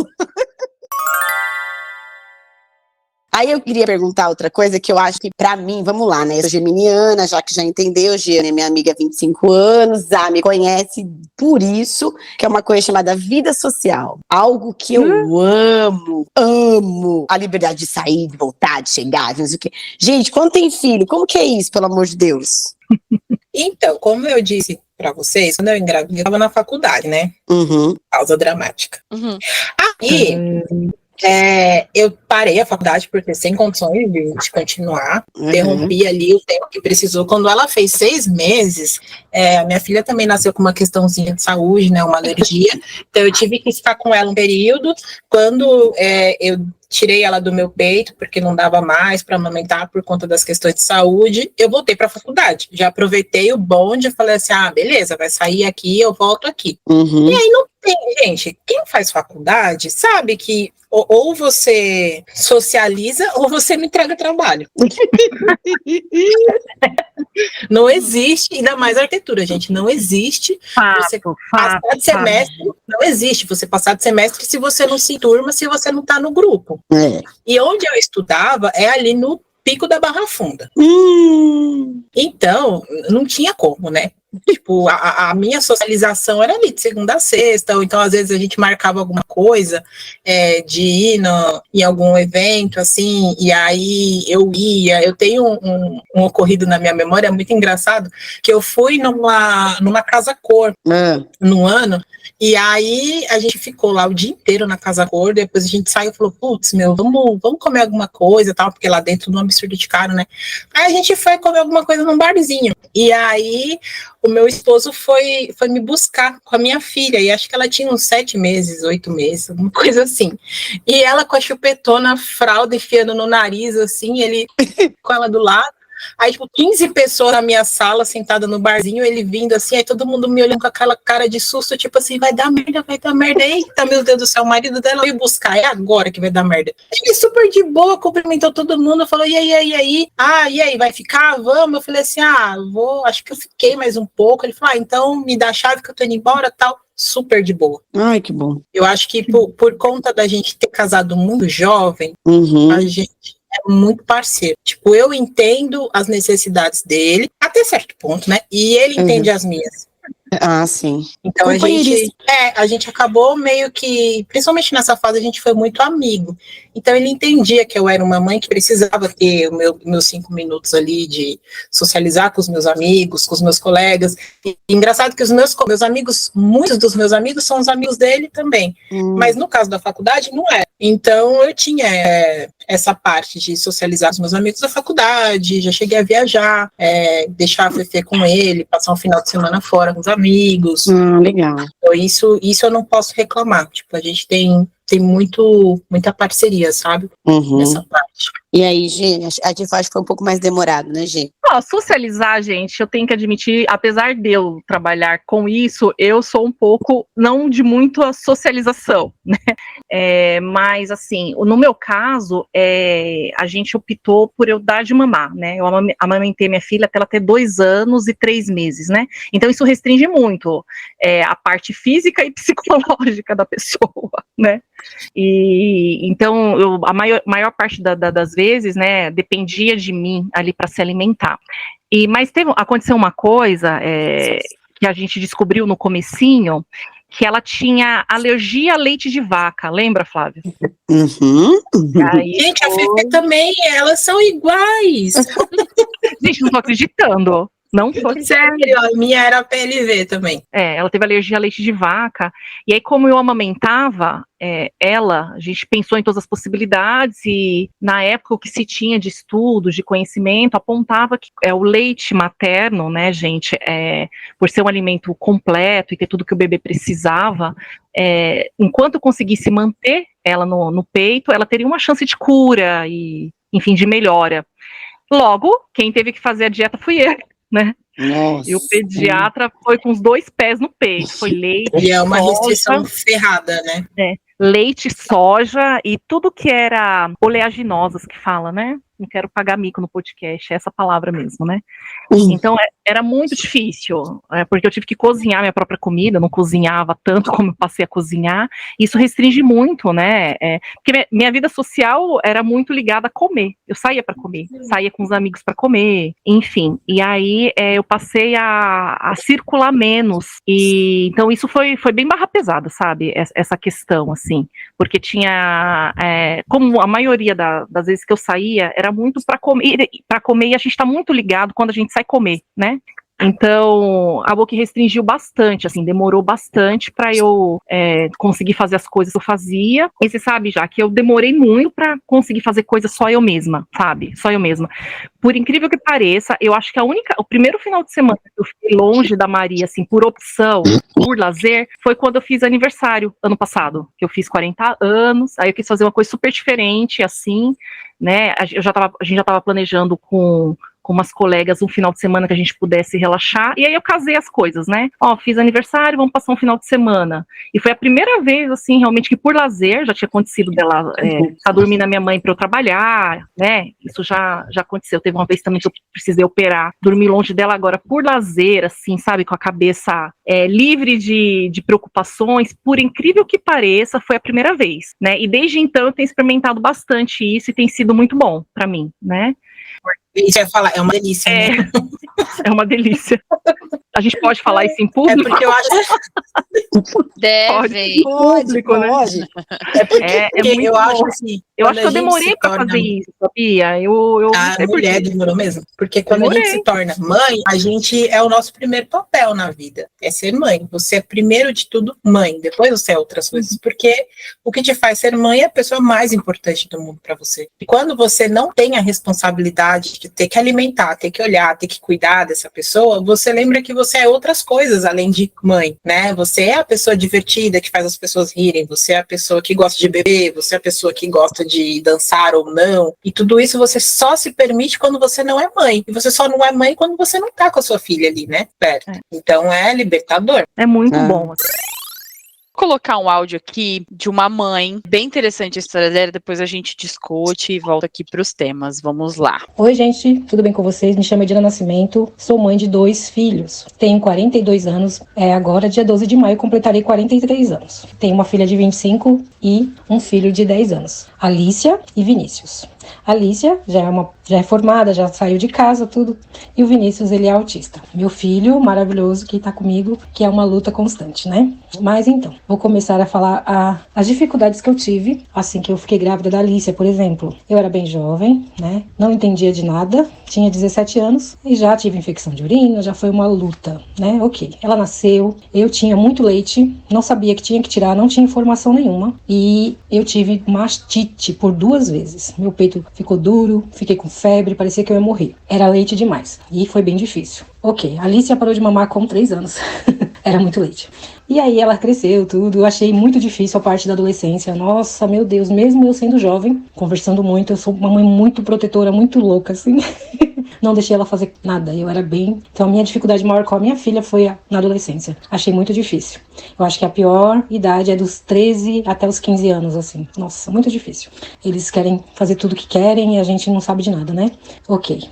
Aí eu queria perguntar outra coisa que eu acho que pra mim, vamos lá, né? Eu sou geminiana, já que já entendeu, Giane é minha amiga há 25 anos, me conhece por isso, que é uma coisa chamada vida social. Algo que eu amo. A liberdade de sair, de voltar, de chegar, de não sei o quê. Gente, quando tem filho, como que é isso, pelo amor de Deus? Então, como eu disse, pra vocês, quando eu engravidei, eu tava na faculdade, né? Pausa dramática. Aí, eu parei a faculdade por ter sem condições de continuar, interrompi ali o tempo que precisou. Quando ela fez 6 meses, a minha filha também nasceu com uma questãozinha de saúde, né, uma alergia, então eu tive que ficar com ela um período. Quando eu tirei ela do meu peito, porque não dava mais para amamentar por conta das questões de saúde, eu voltei para a faculdade. Já aproveitei o bonde e falei assim, beleza, vai sair aqui, eu volto aqui. E aí não tem, gente, quem faz faculdade sabe que ou você socializa ou você me entrega trabalho. Não existe, ainda mais arquitetura, gente, não existe você passar de semestre, não existe você passar de semestre se você não se enturma, se você não está no grupo. E onde eu estudava é ali no Pico da Barra Funda. Então, não tinha como, né? Tipo, a minha socialização era ali de segunda a sexta, ou então às vezes a gente marcava alguma coisa de ir em algum evento, assim, e aí eu ia. Eu tenho um ocorrido na minha memória muito engraçado, que eu fui numa casa cor num ano, e aí a gente ficou lá o dia inteiro na casa cor, depois a gente saiu e falou, putz, vamos comer alguma coisa, tal, porque lá dentro não é um absurdo de caro, né? Aí a gente foi comer alguma coisa num barzinho, e aí o meu esposo foi me buscar com a minha filha, e acho que ela tinha uns 7 meses, 8 meses, alguma coisa assim. E ela com a chupetona, fralda enfiando no nariz, assim, ele com ela do lado. Aí, tipo, 15 pessoas na minha sala, sentada no barzinho, ele vindo assim, aí todo mundo me olhando com aquela cara de susto, tipo assim, vai dar merda. Eita, meu Deus do céu, o marido dela veio buscar, é agora que vai dar merda. Ele super de boa, cumprimentou todo mundo, falou, e aí? E aí, vai ficar? Vamos? Eu falei assim, vou, acho que eu fiquei mais um pouco. Ele falou, então me dá a chave que eu tô indo embora, tal. Super de boa. Ai, que bom. Eu acho que por conta da gente ter casado muito jovem, a gente é muito parceiro. Tipo, eu entendo as necessidades dele, até certo ponto, né? E ele entende as minhas. Sim. Então a gente acabou meio que, principalmente nessa fase, a gente foi muito amigo. Então ele entendia que eu era uma mãe que precisava ter meus 5 minutos ali de socializar com os meus amigos, com os meus colegas. E engraçado que os meus amigos, muitos dos meus amigos são os amigos dele também. Mas no caso da faculdade, não é. Então eu tinha essa parte de socializar com os meus amigos da faculdade, já cheguei a viajar, deixar a Fefe com ele, passar um final de semana fora com os amigos. Legal. Então, isso eu não posso reclamar. Tipo, a gente tem muita parceria, sabe? Nessa parte. E aí, Gê, a gente acho que foi um pouco mais demorado, né, Gê? Socializar, gente, eu tenho que admitir, apesar de eu trabalhar com isso, eu sou um pouco, não de muita socialização, né? Mas, assim, no meu caso, a gente optou por eu dar de mamar, né? Eu amamentei minha filha até ela ter 2 anos e 3 meses, né? Então, isso restringe muito a parte física e psicológica da pessoa, né? E então a maior parte das vezes, né, dependia de mim ali para se alimentar. Mas aconteceu uma coisa que a gente descobriu no comecinho, que ela tinha alergia a leite de vaca, lembra, Flávia? Gente, a Fefe também, elas são iguais. Gente, não tô acreditando. Não foi. Sério, a minha era PLV também. Ela teve alergia a leite de vaca. E aí, como eu amamentava a gente pensou em todas as possibilidades e, na época, o que se tinha de estudos, de conhecimento, apontava que o leite materno, né, gente, por ser um alimento completo e ter tudo que o bebê precisava, enquanto eu conseguisse manter ela no peito, ela teria uma chance de cura e, enfim, de melhora. Logo, quem teve que fazer a dieta fui eu. Né? Nossa. E o pediatra foi com os 2 pés no peito, foi leite, e é uma soja, restrição ferrada, né? Leite, soja e tudo que era oleaginosas que fala, né? Não quero pagar mico no podcast, é essa palavra mesmo, né? Então era muito difícil, porque eu tive que cozinhar minha própria comida, não cozinhava tanto como eu passei a cozinhar, isso restringe muito, né? Porque minha vida social era muito ligada a comer, eu saía para comer, saía com os amigos para comer, enfim, e aí eu passei a circular menos, e então isso foi bem barra pesada, sabe? Essa questão, assim, porque tinha, como a maioria das vezes que eu saía, era muito para comer e a gente está muito ligado quando a gente sai comer, né? Então, a que restringiu bastante, assim, demorou bastante para eu conseguir fazer as coisas que eu fazia. E você sabe já que eu demorei muito para conseguir fazer coisas só eu mesma, sabe? Só eu mesma. Por incrível que pareça, eu acho que o primeiro final de semana que eu fiquei longe da Maria, assim, por opção, por lazer, foi quando eu fiz aniversário, ano passado, que eu fiz 40 anos, aí eu quis fazer uma coisa super diferente, assim, né? A gente já estava planejando com umas colegas um final de semana que a gente pudesse relaxar, e aí eu casei as coisas, né? Fiz aniversário, vamos passar um final de semana. E foi a primeira vez, assim, realmente, que por lazer, já tinha acontecido dela tá dormindo a minha mãe para eu trabalhar, né? Isso já aconteceu. Teve uma vez também que eu precisei operar, dormir longe dela agora por lazer, assim, sabe? Com a cabeça livre de preocupações, por incrível que pareça, foi a primeira vez, né? E desde então eu tenho experimentado bastante isso e tem sido muito bom para mim, né? Isso eu ia falar, é uma delícia, né? É uma delícia. A gente pode falar isso em público? É porque eu acho... Deve. Público, né? É porque muito eu bom. acho assim... Eu acho que eu demorei para fazer isso, sabia? A mulher demorou mesmo. Porque quando a gente se torna mãe, a gente é o nosso primeiro papel na vida. É ser mãe. Você é, primeiro de tudo, mãe. Depois você é outras coisas. Porque o que te faz ser mãe é a pessoa mais importante do mundo para você. E quando você não tem a responsabilidade de ter que alimentar, ter que olhar, ter que cuidar dessa pessoa, você lembra que você é outras coisas além de mãe, né? Você é a pessoa divertida que faz as pessoas rirem. Você é a pessoa que gosta de beber. Você é a pessoa que gosta de dançar ou não, e tudo isso você só se permite quando você não é mãe, e você só não é mãe quando você não tá com a sua filha ali, né, perto. Então é libertador. É muito bom. Vou colocar um áudio aqui de uma mãe, bem interessante a história dela, depois a gente discute e volta aqui para os temas. Vamos lá. Oi, gente, tudo bem com vocês? Me chamo Edina Nascimento, sou mãe de 2 filhos, tenho 42 anos, agora dia 12 de maio completarei 43 anos. Tenho uma filha de 25 e um filho de 10 anos, Alícia e Vinícius. A Alícia já é formada, já saiu de casa, tudo. E o Vinícius, ele é autista. Meu filho maravilhoso que tá comigo, que é uma luta constante, né? Mas então, vou começar a falar as dificuldades que eu tive, assim que eu fiquei grávida da Alícia, por exemplo. Eu era bem jovem, né? Não entendia de nada, tinha 17 anos e já tive infecção de urina, já foi uma luta, né? Ok. Ela nasceu, eu tinha muito leite, não sabia que tinha que tirar, não tinha informação nenhuma. E eu tive mastite por 2 vezes. Meu peito ficou duro, fiquei com febre, parecia que eu ia morrer. Era leite demais e foi bem difícil. Ok, a Alícia parou de mamar com 3 anos. Era muito leite. E aí ela cresceu, tudo. Eu achei muito difícil a parte da adolescência. Nossa, meu Deus, mesmo eu sendo jovem, conversando muito, eu sou uma mãe muito protetora, muito louca, assim. Não deixei ela fazer nada, eu era bem... Então a minha dificuldade maior com a minha filha foi na adolescência. Achei muito difícil. Eu acho que a pior idade é dos 13 até os 15 anos, assim. Nossa, muito difícil. Eles querem fazer tudo o que querem e a gente não sabe de nada, né? Ok.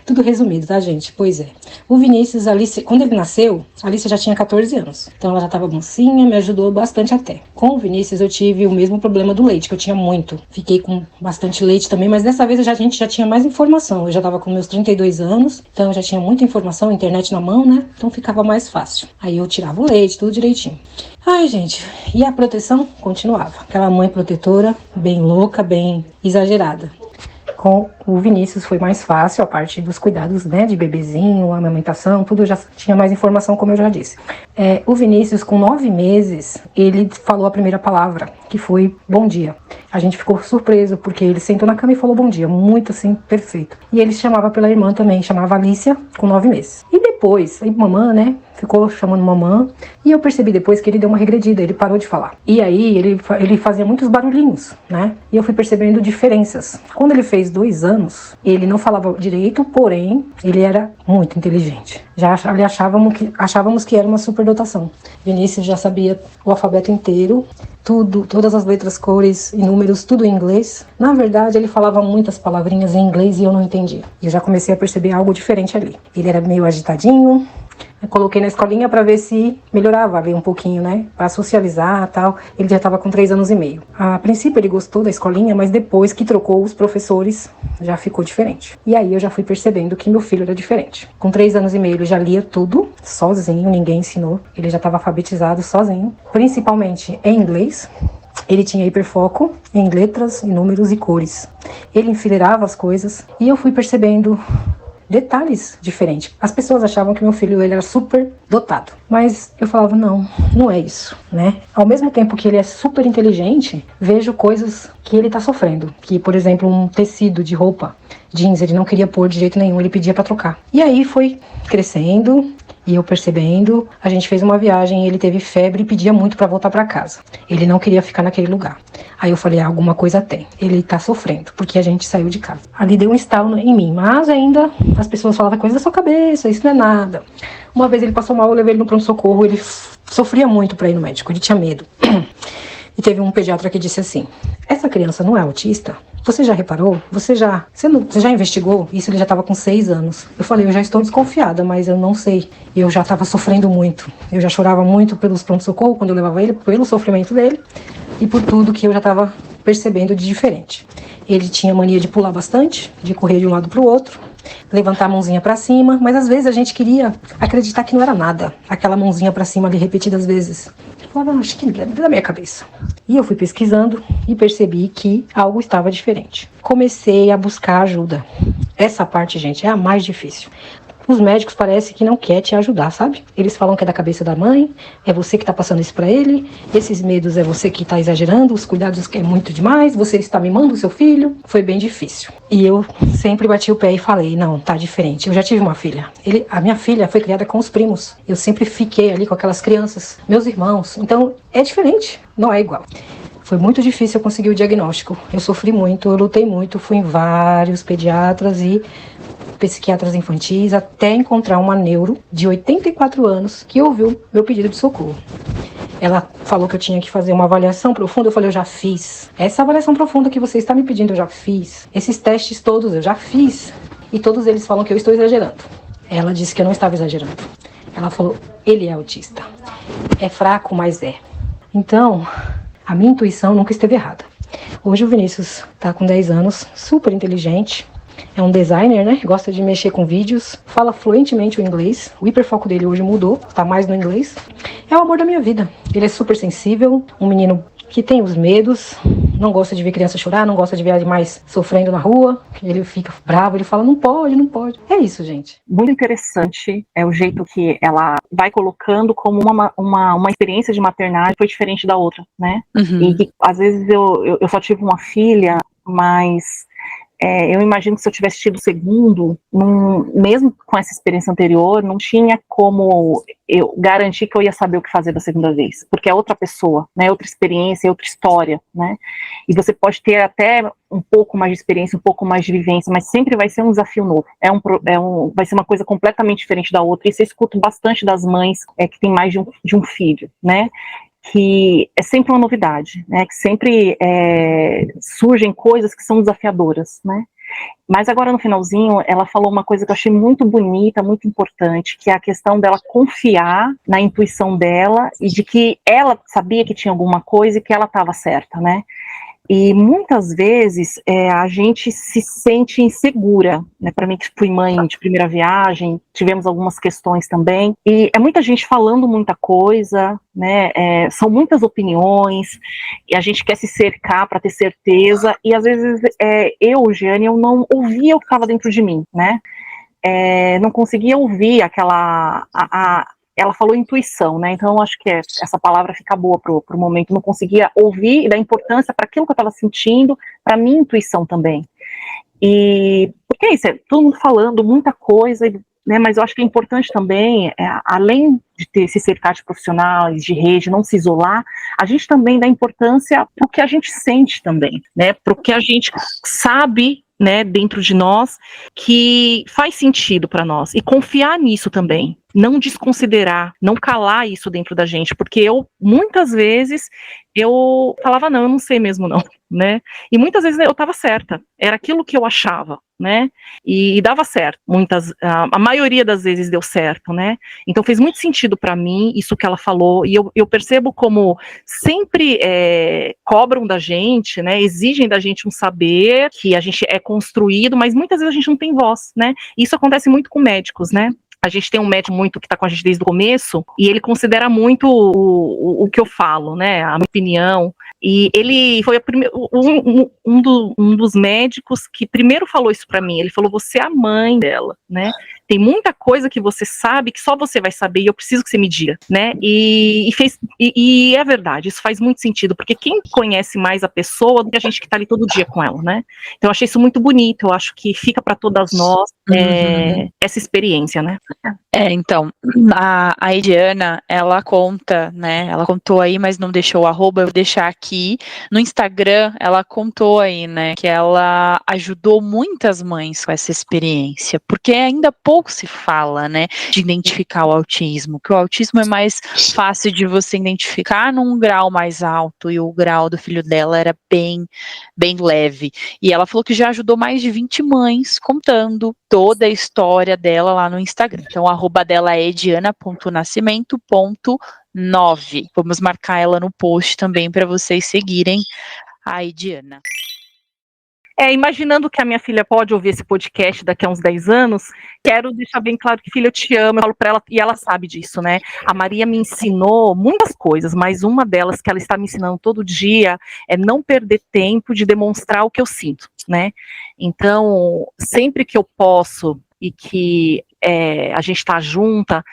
Tudo resumido, tá, gente? Pois é. O Vinícius, a Alice, quando ele nasceu, a Alice já tinha 14 anos. Então ela já tava mocinha, me ajudou bastante até. Com o Vinícius eu tive o mesmo problema do leite, que eu tinha muito. Fiquei com bastante leite também, mas dessa vez a gente já tinha mais informação. Eu já tava com meus 32 anos, então eu já tinha muita informação, internet na mão, né? Então ficava mais fácil. Aí eu tirava o leite, tudo direitinho. Ai, gente, e a proteção continuava. Aquela mãe protetora, bem louca, bem exagerada. Com o Vinícius foi mais fácil, a parte dos cuidados, né, de bebezinho, amamentação, tudo, eu já tinha mais informação, como eu já disse. O Vinícius, com 9 meses, ele falou a primeira palavra, que foi bom dia. A gente ficou surpreso, porque ele sentou na cama e falou bom dia, muito assim, perfeito. E ele chamava pela irmã também, chamava Alícia, com 9 meses. E depois, a mamã, né, ficou chamando mamã, e eu percebi depois que ele deu uma regredida, ele parou de falar. E aí, ele fazia muitos barulhinhos, né, e eu fui percebendo diferenças. Quando ele fez 2 anos, ele não falava direito, porém, ele era muito inteligente. Achávamos que era uma superdotação. Vinícius já sabia o alfabeto inteiro, tudo, todas as letras, cores e números, tudo em inglês. Na verdade, ele falava muitas palavrinhas em inglês e eu não entendia. E eu já comecei a perceber algo diferente ali. Ele era meio agitadinho. Eu coloquei na escolinha para ver se melhorava ali um pouquinho, né? Para socializar e tal. Ele já estava com 3 anos e meio. A princípio ele gostou da escolinha, mas depois que trocou os professores, já ficou diferente. E aí eu já fui percebendo que meu filho era diferente. Com 3 anos e meio ele já lia tudo sozinho, ninguém ensinou. Ele já estava alfabetizado sozinho, principalmente em inglês. Ele tinha hiperfoco em letras, em números e cores. Ele enfileirava as coisas e eu fui percebendo detalhes diferentes. As pessoas achavam que meu filho ele era super dotado, mas eu falava, não é isso, né? Ao mesmo tempo que ele é super inteligente, vejo coisas que ele tá sofrendo, que, por exemplo, um tecido de roupa, jeans, ele não queria pôr de jeito nenhum, ele pedia pra trocar. E aí foi crescendo, e eu percebendo, a gente fez uma viagem, ele teve febre e pedia muito pra voltar pra casa. Ele não queria ficar naquele lugar. Aí eu falei, alguma coisa tem. Ele tá sofrendo, porque a gente saiu de casa. Ali deu um estalo em mim, mas ainda as pessoas falavam coisa da sua cabeça, isso não é nada. Uma vez ele passou mal, eu levei ele no pronto-socorro, ele sofria muito pra ir no médico, ele tinha medo. E teve um pediatra que disse assim, essa criança não é autista? Você já reparou? Você já investigou? Isso ele já estava com 6 anos. Eu falei, eu já estou desconfiada, mas eu não sei. Eu já estava sofrendo muito. Eu já chorava muito pelos pronto-socorro quando eu levava ele, pelo sofrimento dele e por tudo que eu já estava percebendo de diferente. Ele tinha mania de pular bastante, de correr de um lado para o outro, levantar a mãozinha para cima, mas às vezes a gente queria acreditar que não era nada. Aquela mãozinha para cima ali repetidas vezes. Eu falava, acho que é da minha cabeça. E eu fui pesquisando e percebi que algo estava diferente. Comecei a buscar ajuda. Essa parte, gente, é a mais difícil. Os médicos parecem que não querem te ajudar, sabe? Eles falam que é da cabeça da mãe, é você que tá passando isso pra ele, esses medos é você que tá exagerando, os cuidados que é muito demais, você está mimando o seu filho. Foi bem difícil. E eu sempre bati o pé e falei, não, tá diferente. Eu já tive uma filha. A minha filha foi criada com os primos. Eu sempre fiquei ali com aquelas crianças, meus irmãos. Então, é diferente, não é igual. Foi muito difícil eu conseguir o diagnóstico. Eu sofri muito, eu lutei muito, fui em vários pediatras e psiquiatras infantis até encontrar uma neuro de 84 anos que ouviu meu pedido de socorro. Ela falou que eu tinha que fazer uma avaliação profunda. Eu falei, eu já fiz. Essa avaliação profunda que você está me pedindo, eu já fiz. Esses testes todos eu já fiz. E todos eles falam que eu estou exagerando. Ela disse que eu não estava exagerando. Ela falou, ele é autista. É fraco, mas é. Então, a minha intuição nunca esteve errada. Hoje o Vinícius está com 10 anos, super inteligente. É um designer, né? Gosta de mexer com vídeos. Fala fluentemente o inglês. O hiperfoco dele hoje mudou. Tá mais no inglês. É o amor da minha vida. Ele é super sensível. Um menino que tem os medos. Não gosta de ver criança chorar. Não gosta de ver animais sofrendo na rua. Ele fica bravo. Ele fala, não pode, não pode. É isso, gente. Muito interessante é o jeito que ela vai colocando como uma experiência de maternagem foi diferente da outra, né? Uhum. E que, às vezes eu só tive uma filha, mas eu imagino que se eu tivesse tido o segundo, mesmo com essa experiência anterior, não tinha como eu garantir que eu ia saber o que fazer da segunda vez, porque é outra pessoa, né, outra experiência, outra história, né, e você pode ter até um pouco mais de experiência, um pouco mais de vivência, mas sempre vai ser um desafio novo, vai ser uma coisa completamente diferente da outra, e isso eu escuto bastante das mães que tem mais de um filho, né, que é sempre uma novidade, né, que sempre surgem coisas que são desafiadoras, né, mas agora no finalzinho ela falou uma coisa que eu achei muito bonita, muito importante, que é a questão dela confiar na intuição dela e de que ela sabia que tinha alguma coisa e que ela estava certa, né. E muitas vezes a gente se sente insegura, né? Para mim que fui mãe de primeira viagem, tivemos algumas questões também, e é muita gente falando muita coisa, né? São muitas opiniões, e a gente quer se cercar para ter certeza, e às vezes Jeane, eu não ouvia o que estava dentro de mim, né? Não conseguia ouvir ela falou intuição, né, então eu acho que essa palavra fica boa pro momento, não conseguia ouvir e dar importância para aquilo que eu estava sentindo, para minha intuição também, e porque é isso, todo mundo falando muita coisa, né, mas eu acho que é importante também, além de ter se cercar de profissionais, de rede, não se isolar, a gente também dá importância pro que a gente sente também, né, pro que a gente sabe, né, dentro de nós, que faz sentido para nós, e confiar nisso também, não desconsiderar, não calar isso dentro da gente, porque muitas vezes, eu falava, não, eu não sei mesmo não, né, e muitas vezes eu estava certa, era aquilo que eu achava, né, e dava certo, a maioria das vezes deu certo, né, então fez muito sentido para mim, isso que ela falou, e eu percebo como sempre cobram da gente, né, exigem da gente um saber, que a gente é construído, mas muitas vezes a gente não tem voz, né, e isso acontece muito com médicos, né, A gente tem um médico muito que está com a gente desde o começo, e ele considera muito o que eu falo, né, a minha opinião. E ele foi um dos médicos que primeiro falou isso pra mim. Ele falou: você é a mãe dela, né? Tem muita coisa que você sabe que só você vai saber e eu preciso que você me diga, né? E é verdade, isso faz muito sentido, porque quem conhece mais a pessoa do que a gente que tá ali todo dia com ela, né? Então eu achei isso muito bonito, eu acho que fica para todas nós essa experiência, né? Então, a Ediana, ela conta, né, ela contou aí, mas não deixou o arroba, eu vou deixar aqui. No Instagram, ela contou aí, né, que ela ajudou muitas mães com essa experiência, porque ainda pouco se fala, né, de identificar o autismo, que o autismo é mais fácil de você identificar num grau mais alto, e o grau do filho dela era bem leve. E ela falou que já ajudou mais de 20 mães, contando toda a história dela lá no Instagram. Então, o arroba dela é ediana.nascimento.9. Vamos marcar ela no post também para vocês seguirem a Ediana. Imaginando que a minha filha pode ouvir esse podcast daqui a uns 10 anos, quero deixar bem claro que, filha, eu te amo, eu falo pra ela, e ela sabe disso, né? A Maria me ensinou muitas coisas, mas uma delas que ela está me ensinando todo dia é não perder tempo de demonstrar o que eu sinto, né? Então, sempre que eu posso e que a gente tá junta,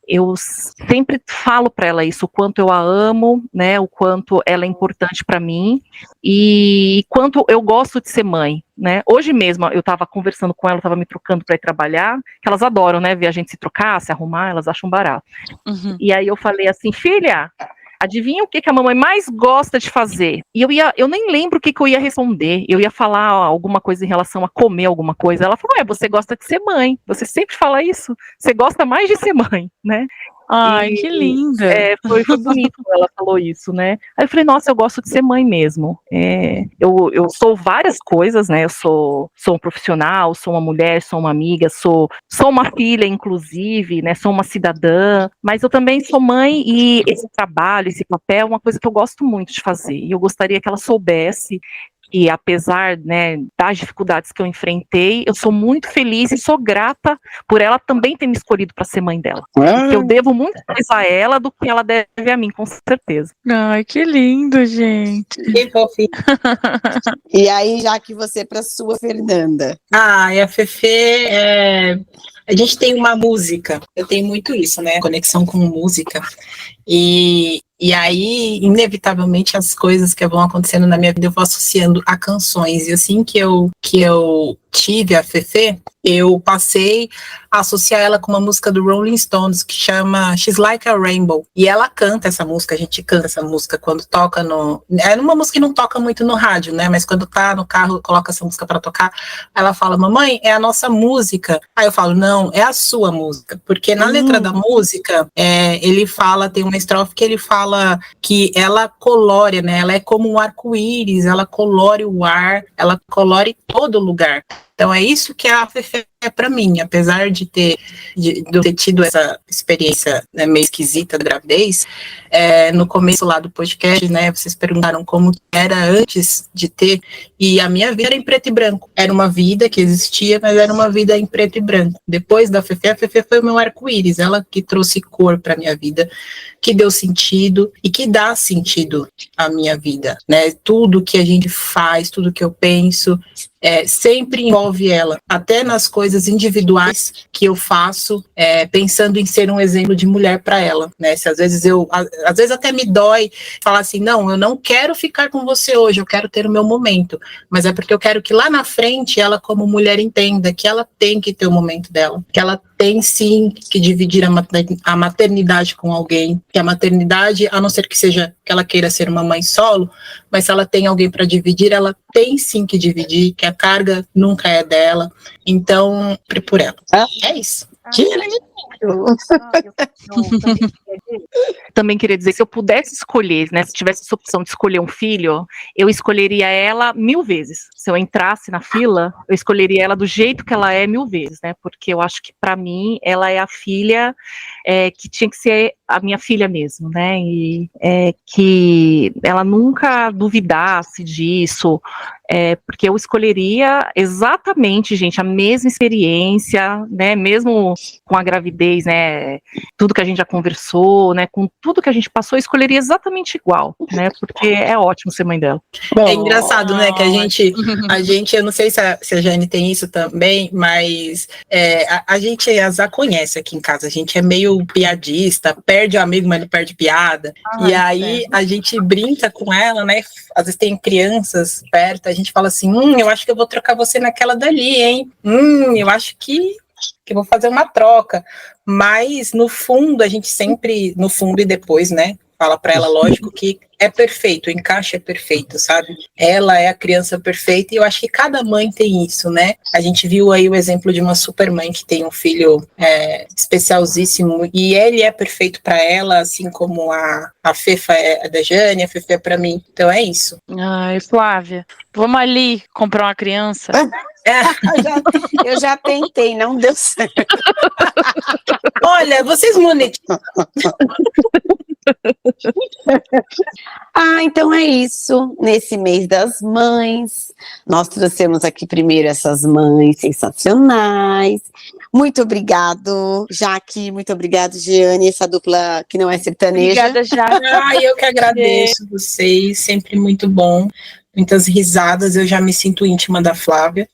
eu sempre falo para ela isso, o quanto eu a amo, né, o quanto ela é importante para mim e quanto eu gosto de ser mãe, né. Hoje mesmo eu estava conversando com ela, estava me trocando para ir trabalhar, que elas adoram, né, ver a gente se trocar, se arrumar, elas acham barato. E aí eu falei assim: filha, adivinha o que a mamãe mais gosta de fazer? E eu nem lembro o que eu ia responder. Eu ia falar alguma coisa em relação a comer alguma coisa. Ela falou: você gosta de ser mãe. Você sempre fala isso. Você gosta mais de ser mãe, né? Ai, que linda. Foi bonito quando ela falou isso, né? Aí eu falei: nossa, eu gosto de ser mãe mesmo. Eu sou várias coisas, né? Eu sou um profissional, sou uma mulher, sou uma amiga, sou uma filha, inclusive, né? Sou uma cidadã, mas eu também sou mãe, e esse trabalho, esse papel é uma coisa que eu gosto muito de fazer. E eu gostaria que ela soubesse que, apesar, né, das dificuldades que eu enfrentei, eu sou muito feliz e sou grata por ela também ter me escolhido para ser mãe dela. Porque eu devo muito mais a ela do que ela deve a mim, com certeza. Ai, que lindo, gente. Que fofinho. E aí, já que você para sua Fernanda. E a Fefe, a gente tem uma música, eu tenho muito isso, né? Conexão com música. E aí, inevitavelmente, as coisas que vão acontecendo na minha vida eu vou associando a canções. E assim que eu tive a Fefe, eu passei a associar ela com uma música do Rolling Stones que chama She's Like a Rainbow. E ela canta essa música, a gente canta essa música quando toca é uma música que não toca muito no rádio, né? Mas quando tá no carro, coloca essa música para tocar, ela fala: mamãe, é a nossa música. Aí eu falo: não, é a sua música. Porque na letra da música, ele fala, tem uma estrofe que ele fala que ela colore, né? Ela é como um arco-íris, ela colore o ar, ela colore todo lugar. Então é isso que a Fefe é para mim, apesar de eu ter tido essa experiência, né, meio esquisita da gravidez. No começo lá do podcast, né, vocês perguntaram como era antes de ter, e a minha vida era em preto e branco. Era uma vida que existia, mas era uma vida em preto e branco. Depois da Fefe, a Fefe foi o meu arco-íris, ela que trouxe cor para minha vida, que deu sentido e que dá sentido à minha vida, né? Tudo que a gente faz, tudo que eu penso, sempre envolve ela, até nas coisas individuais que eu faço, pensando em ser um exemplo de mulher para ela, né? Se às vezes até me dói falar assim: não, eu não quero ficar com você hoje, eu quero ter o meu momento, mas é porque eu quero que lá na frente ela, como mulher, entenda que ela tem que ter o momento dela, que ela tem sim que dividir a maternidade com alguém, que a maternidade, a não ser que seja que ela queira ser uma mãe solo, mas se ela tem alguém para dividir, ela tem sim que dividir, que a carga nunca é dela. Então, por ela. É isso. Também queria dizer, se eu pudesse escolher, né, se tivesse essa opção de escolher um filho, eu escolheria ela 1000 vezes. Se eu entrasse na fila, eu escolheria ela do jeito que ela é 1000 vezes, né, porque eu acho que para mim ela é a filha que tinha que ser a minha filha mesmo, né? E que ela nunca duvidasse disso, porque eu escolheria exatamente, gente, a mesma experiência, né? Mesmo com a gravidez, né? Tudo que a gente já conversou, né? Com tudo que a gente passou, eu escolheria exatamente igual, né? Porque é ótimo ser mãe dela. É engraçado, né? Que a gente, eu não sei se a Jane tem isso também, mas a gente já conhece aqui em casa, a gente é meio piadista, perde o amigo, mas não perde piada. E aí a gente brinca com ela, né? Às vezes tem crianças perto, a gente fala assim, eu acho que eu vou trocar você naquela dali, hein? Eu acho que eu vou fazer uma troca. Mas no fundo, a gente sempre, no fundo e depois, né? Fala para ela, lógico, que é perfeito, o encaixe é perfeito, sabe? Ela é a criança perfeita e eu acho que cada mãe tem isso, né? A gente viu aí o exemplo de uma super mãe que tem um filho especialzíssimo e ele é perfeito para ela, assim como a Fefa é da Jane, a Fefa é para mim. Então é isso. Ai, Flávia, vamos ali comprar uma criança? Eu já tentei, não deu certo. Olha, vocês monetizam. Então é isso. Nesse mês das mães, nós trouxemos aqui primeiro essas mães sensacionais. Muito obrigado, Jaque. Muito obrigado, Giane, essa dupla que não é sertaneja. Obrigada, Jaque. Eu que agradeço vocês, sempre muito bom. Muitas risadas, eu já me sinto íntima da Flávia.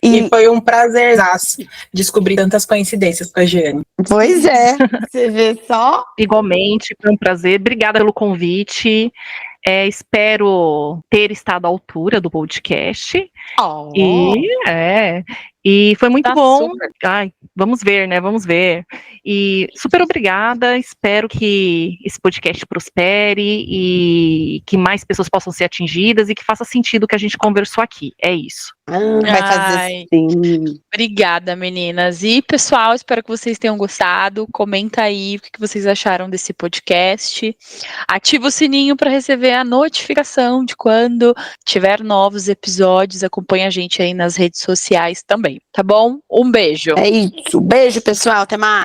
E foi um prazerzaço descobrir tantas coincidências com a Giane. Pois é, você vê só. Igualmente, foi um prazer. Obrigada pelo convite. Espero ter estado à altura do podcast. E foi muito bom. Super. Ai, vamos ver, né? Vamos ver. E super obrigada. Espero que esse podcast prospere e que mais pessoas possam ser atingidas e que faça sentido o que a gente conversou aqui. É isso. Vai fazer sim. Obrigada, meninas. E, pessoal, espero que vocês tenham gostado. Comenta aí o que vocês acharam desse podcast. Ativa o sininho para receber a notificação de quando tiver novos episódios. Acompanha a gente aí nas redes sociais também, tá bom? Um beijo. É isso. Beijo, pessoal. Até mais.